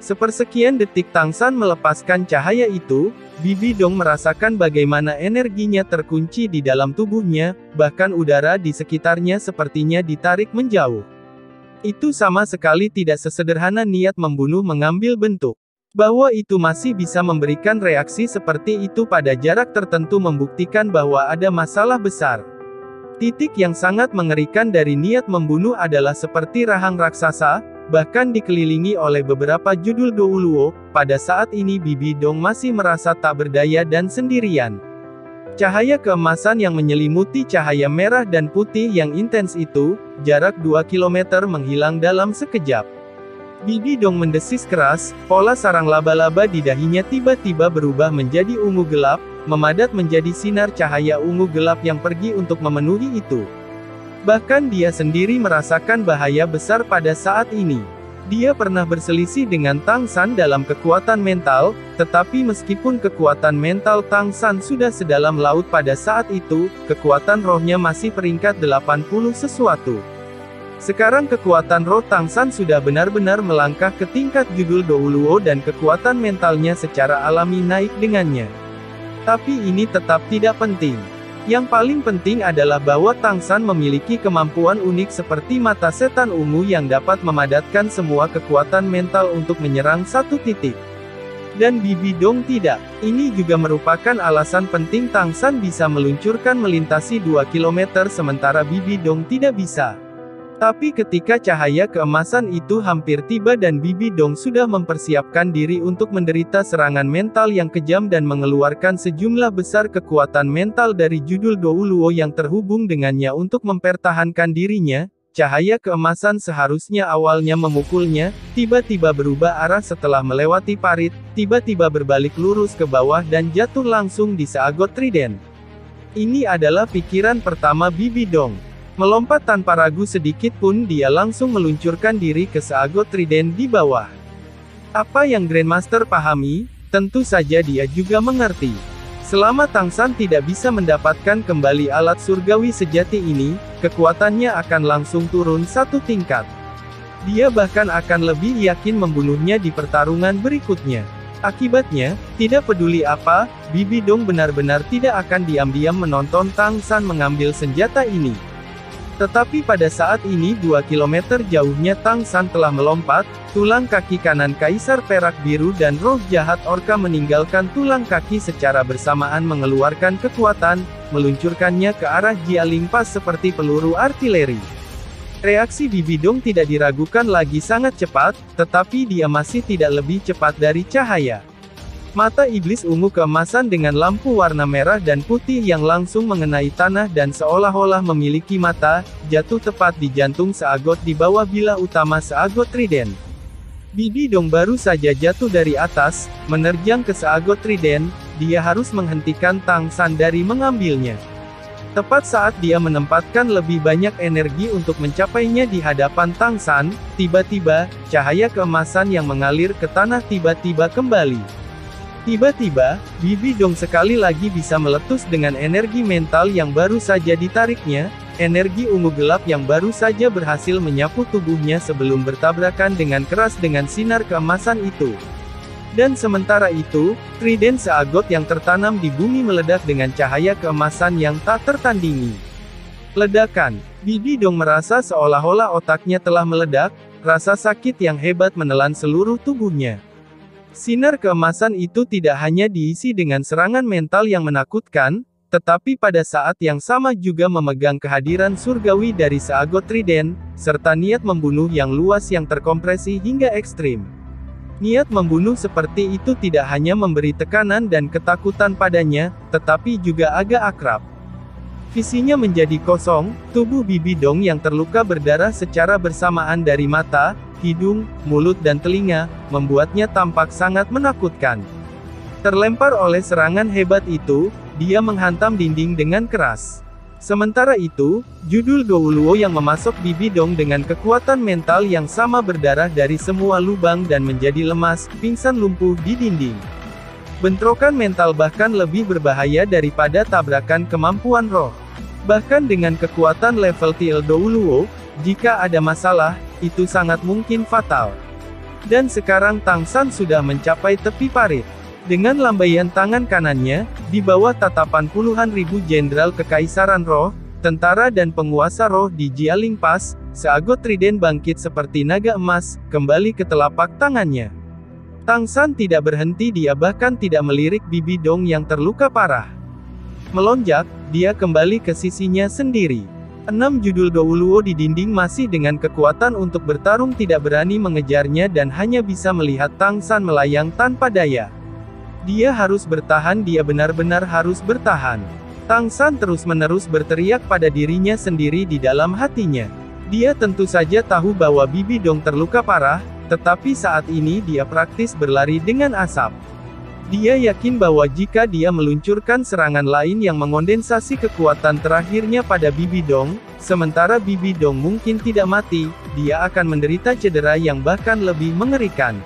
Sepersekian detik Tang San melepaskan cahaya itu, Bibi Dong merasakan bagaimana energinya terkunci di dalam tubuhnya, bahkan udara di sekitarnya sepertinya ditarik menjauh. Itu sama sekali tidak sesederhana niat membunuh mengambil bentuk. Bahwa itu masih bisa memberikan reaksi seperti itu pada jarak tertentu membuktikan bahwa ada masalah besar. Titik yang sangat mengerikan dari niat membunuh adalah seperti rahang raksasa, bahkan dikelilingi oleh beberapa judul Douluo, pada saat ini Bibi Dong masih merasa tak berdaya dan sendirian. Cahaya keemasan yang menyelimuti cahaya merah dan putih yang intens itu, jarak 2 km menghilang dalam sekejap. Bibi Dong mendesis keras, pola sarang laba-laba di dahinya tiba-tiba berubah menjadi ungu gelap, memadat menjadi sinar cahaya ungu gelap yang pergi untuk memenuhi itu. Bahkan dia sendiri merasakan bahaya besar pada saat ini. Dia pernah berselisih dengan Tang San dalam kekuatan mental, tetapi meskipun kekuatan mental Tang San sudah sedalam laut pada saat itu, kekuatan rohnya masih peringkat 80 sesuatu. Sekarang kekuatan roh Tang San sudah benar-benar melangkah ke tingkat judul Douluo dan kekuatan mentalnya secara alami naik dengannya. Tapi ini tetap tidak penting. Yang paling penting adalah bahwa Tang San memiliki kemampuan unik seperti mata setan ungu yang dapat memadatkan semua kekuatan mental untuk menyerang satu titik. Dan Bibi Dong tidak. Ini juga merupakan alasan penting Tang San bisa meluncurkan melintasi 2 km sementara Bibi Dong tidak bisa. Tapi ketika cahaya keemasan itu hampir tiba dan Bibi Dong sudah mempersiapkan diri untuk menderita serangan mental yang kejam dan mengeluarkan sejumlah besar kekuatan mental dari judul Douluo yang terhubung dengannya untuk mempertahankan dirinya, cahaya keemasan seharusnya awalnya memukulnya, tiba-tiba berubah arah setelah melewati parit, tiba-tiba berbalik lurus ke bawah dan jatuh langsung di seagot trident. Ini adalah pikiran pertama Bibi Dong. Melompat tanpa ragu sedikit pun dia langsung meluncurkan diri ke seagot trident di bawah. Apa yang Grandmaster pahami, tentu saja dia juga mengerti. Selama Tang San tidak bisa mendapatkan kembali alat surgawi sejati ini, kekuatannya akan langsung turun satu tingkat. Dia bahkan akan lebih yakin membunuhnya di pertarungan berikutnya. Akibatnya, tidak peduli apa, Bibi Dong benar-benar tidak akan diam-diam menonton Tang San mengambil senjata ini. Tetapi pada saat ini 2 km jauhnya Tang San telah melompat, tulang kaki kanan Kaisar Perak Biru dan roh jahat Orka meninggalkan tulang kaki secara bersamaan mengeluarkan kekuatan, meluncurkannya ke arah Jialing Pass seperti peluru artileri. Reaksi Bibi Dong tidak diragukan lagi sangat cepat, tetapi dia masih tidak lebih cepat dari cahaya. Mata iblis ungu keemasan dengan lampu warna merah dan putih yang langsung mengenai tanah dan seolah-olah memiliki mata, jatuh tepat di jantung seagot di bawah bila utama seagot trident. Bibi Dong baru saja jatuh dari atas, menerjang ke seagot trident, dia harus menghentikan Tang San dari mengambilnya. Tepat saat dia menempatkan lebih banyak energi untuk mencapainya di hadapan Tang San, tiba-tiba, cahaya keemasan yang mengalir ke tanah tiba-tiba kembali. Tiba-tiba, Bibi Dong sekali lagi bisa meletus dengan energi mental yang baru saja ditariknya, energi ungu gelap yang baru saja berhasil menyapu tubuhnya sebelum bertabrakan dengan keras dengan sinar keemasan itu. Dan sementara itu, trident seagot yang tertanam di bumi meledak dengan cahaya keemasan yang tak tertandingi. Ledakan. Bibi Dong merasa seolah-olah otaknya telah meledak, rasa sakit yang hebat menelan seluruh tubuhnya. Sinar keemasan itu tidak hanya diisi dengan serangan mental yang menakutkan, tetapi pada saat yang sama juga memegang kehadiran surgawi dari seagot trident, serta niat membunuh yang luas yang terkompresi hingga ekstrim. Niat membunuh seperti itu tidak hanya memberi tekanan dan ketakutan padanya, tetapi juga agak akrab. Visinya menjadi kosong, tubuh Bibi Dong yang terluka berdarah secara bersamaan dari mata, hidung, mulut dan telinga, membuatnya tampak sangat menakutkan. Terlempar oleh serangan hebat itu, dia menghantam dinding dengan keras. Sementara itu, judul Douluo yang memasok Bibi Dong dengan kekuatan mental yang sama berdarah dari semua lubang dan menjadi lemas, pingsan lumpuh di dinding. Bentrokan mental bahkan lebih berbahaya daripada tabrakan kemampuan roh. Bahkan dengan kekuatan level TL Douluo, jika ada masalah, itu sangat mungkin fatal. Dan sekarang Tang San sudah mencapai tepi parit. Dengan lambaian tangan kanannya, di bawah tatapan puluhan ribu jenderal kekaisaran roh, tentara dan penguasa roh di Jialing Pass, seagot trident bangkit seperti naga emas, kembali ke telapak tangannya. Tang San tidak berhenti, dia bahkan tidak melirik Bibi Dong yang terluka parah. Melonjak, dia kembali ke sisinya sendiri. 6 judul Douluo di dinding masih dengan kekuatan untuk bertarung tidak berani mengejarnya dan hanya bisa melihat Tang San melayang tanpa daya. Dia harus bertahan, dia benar-benar harus bertahan. Tang San terus-menerus berteriak pada dirinya sendiri di dalam hatinya. Dia tentu saja tahu bahwa Bibi Dong terluka parah, tetapi saat ini dia praktis berlari dengan asap. Dia yakin bahwa jika dia meluncurkan serangan lain yang mengondensasi kekuatan terakhirnya pada Bibi Dong, sementara Bibi Dong mungkin tidak mati, dia akan menderita cedera yang bahkan lebih mengerikan.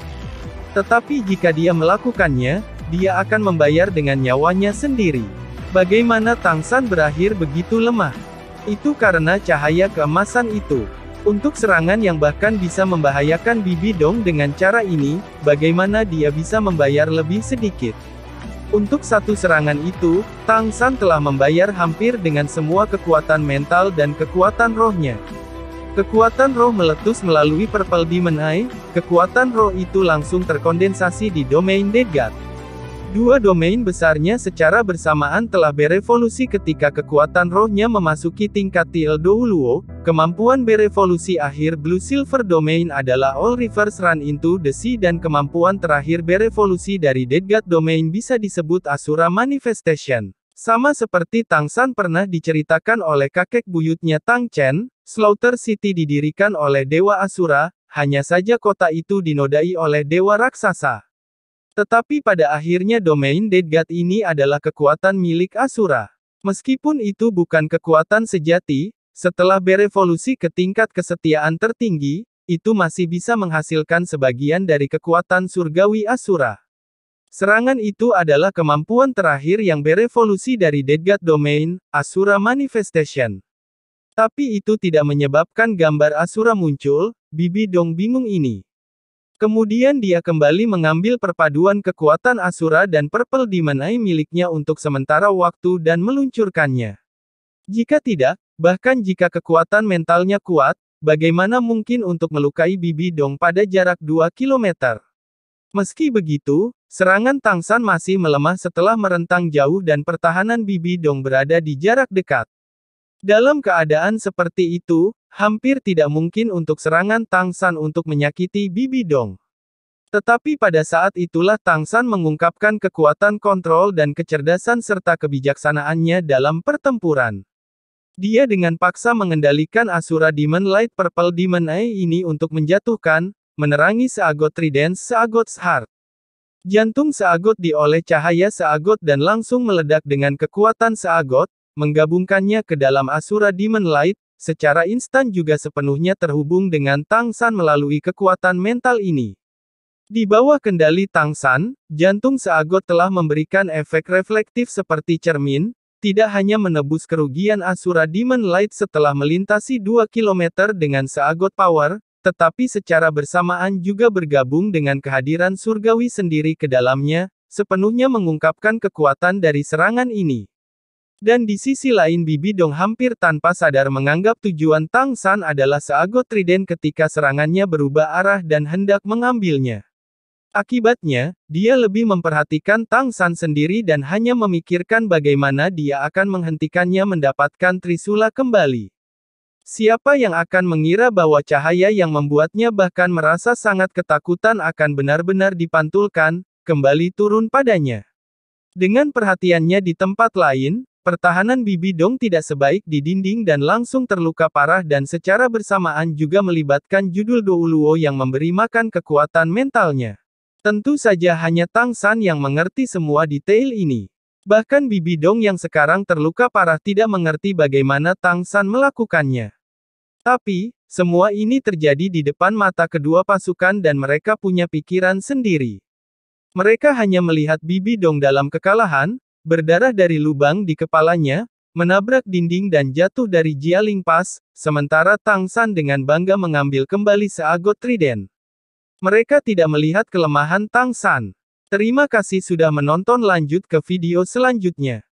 Tetapi jika dia melakukannya, dia akan membayar dengan nyawanya sendiri. Bagaimana Tang San berakhir begitu lemah? Itu karena cahaya keemasan itu. Untuk serangan yang bahkan bisa membahayakan Bibi Dong dengan cara ini, bagaimana dia bisa membayar lebih sedikit? Untuk satu serangan itu, Tang San telah membayar hampir dengan semua kekuatan mental dan kekuatan rohnya. Kekuatan roh meletus melalui Purple Demon Eye, kekuatan roh itu langsung terkondensasi di domain Dead God. Dua domain besarnya secara bersamaan telah berevolusi ketika kekuatan rohnya memasuki tingkat TL Douluo. Kemampuan berevolusi akhir Blue Silver Domain adalah All Rivers Run into the Sea dan kemampuan terakhir berevolusi dari Dead God Domain bisa disebut Asura Manifestation. Sama seperti Tang San pernah diceritakan oleh kakek buyutnya Tang Chen, Slaughter City didirikan oleh Dewa Asura, hanya saja kota itu dinodai oleh Dewa Raksasa. Tetapi pada akhirnya domain Dead God ini adalah kekuatan milik Asura. Meskipun itu bukan kekuatan sejati, setelah berevolusi ke tingkat kesetiaan tertinggi, itu masih bisa menghasilkan sebagian dari kekuatan surgawi Asura. Serangan itu adalah kemampuan terakhir yang berevolusi dari Dead God Domain, Asura Manifestation. Tapi itu tidak menyebabkan gambar Asura muncul. Bibi Dong bingung ini. Kemudian dia kembali mengambil perpaduan kekuatan Asura dan Purple Demon Eye miliknya untuk sementara waktu dan meluncurkannya. Jika tidak, bahkan jika kekuatan mentalnya kuat, bagaimana mungkin untuk melukai Bibi Dong pada jarak 2 km? Meski begitu, serangan Tang San masih melemah setelah merentang jauh dan pertahanan Bibi Dong berada di jarak dekat. Dalam keadaan seperti itu, hampir tidak mungkin untuk serangan Tang San untuk menyakiti Bibi Dong. Tetapi pada saat itulah Tang San mengungkapkan kekuatan kontrol dan kecerdasan serta kebijaksanaannya dalam pertempuran. Dia dengan paksa mengendalikan Asura Demon Light Purple Demon Eye ini untuk menjatuhkan, menerangi seagot trident seagot heart. Jantung seagot dioleh cahaya seagot dan langsung meledak dengan kekuatan seagot, menggabungkannya ke dalam Asura Demon Light, secara instan juga sepenuhnya terhubung dengan Tang San melalui kekuatan mental ini. Di bawah kendali Tang San, jantung seagot telah memberikan efek reflektif seperti cermin, tidak hanya menebus kerugian Asura Demon Light setelah melintasi 2 km dengan seagot power, tetapi secara bersamaan juga bergabung dengan kehadiran surgawi sendiri ke dalamnya, sepenuhnya mengungkapkan kekuatan dari serangan ini. Dan di sisi lain Bibi Dong hampir tanpa sadar menganggap tujuan Tang San adalah seagot trident ketika serangannya berubah arah dan hendak mengambilnya. Akibatnya, dia lebih memperhatikan Tang San sendiri dan hanya memikirkan bagaimana dia akan menghentikannya mendapatkan Trisula kembali. Siapa yang akan mengira bahwa cahaya yang membuatnya bahkan merasa sangat ketakutan akan benar-benar dipantulkan, kembali turun padanya. Dengan perhatiannya di tempat lain, pertahanan Bibi Dong tidak sebaik di dinding dan langsung terluka parah dan secara bersamaan juga melibatkan judul Douluo yang memberi makan kekuatan mentalnya. Tentu saja hanya Tang San yang mengerti semua detail ini. Bahkan Bibi Dong yang sekarang terluka parah tidak mengerti bagaimana Tang San melakukannya. Tapi, semua ini terjadi di depan mata kedua pasukan dan mereka punya pikiran sendiri. Mereka hanya melihat Bibi Dong dalam kekalahan, berdarah dari lubang di kepalanya, menabrak dinding dan jatuh dari Jialing Pass, sementara Tang San dengan bangga mengambil kembali seagot trident. Mereka tidak melihat kelemahan Tang San. Terima kasih sudah menonton, lanjut ke video selanjutnya.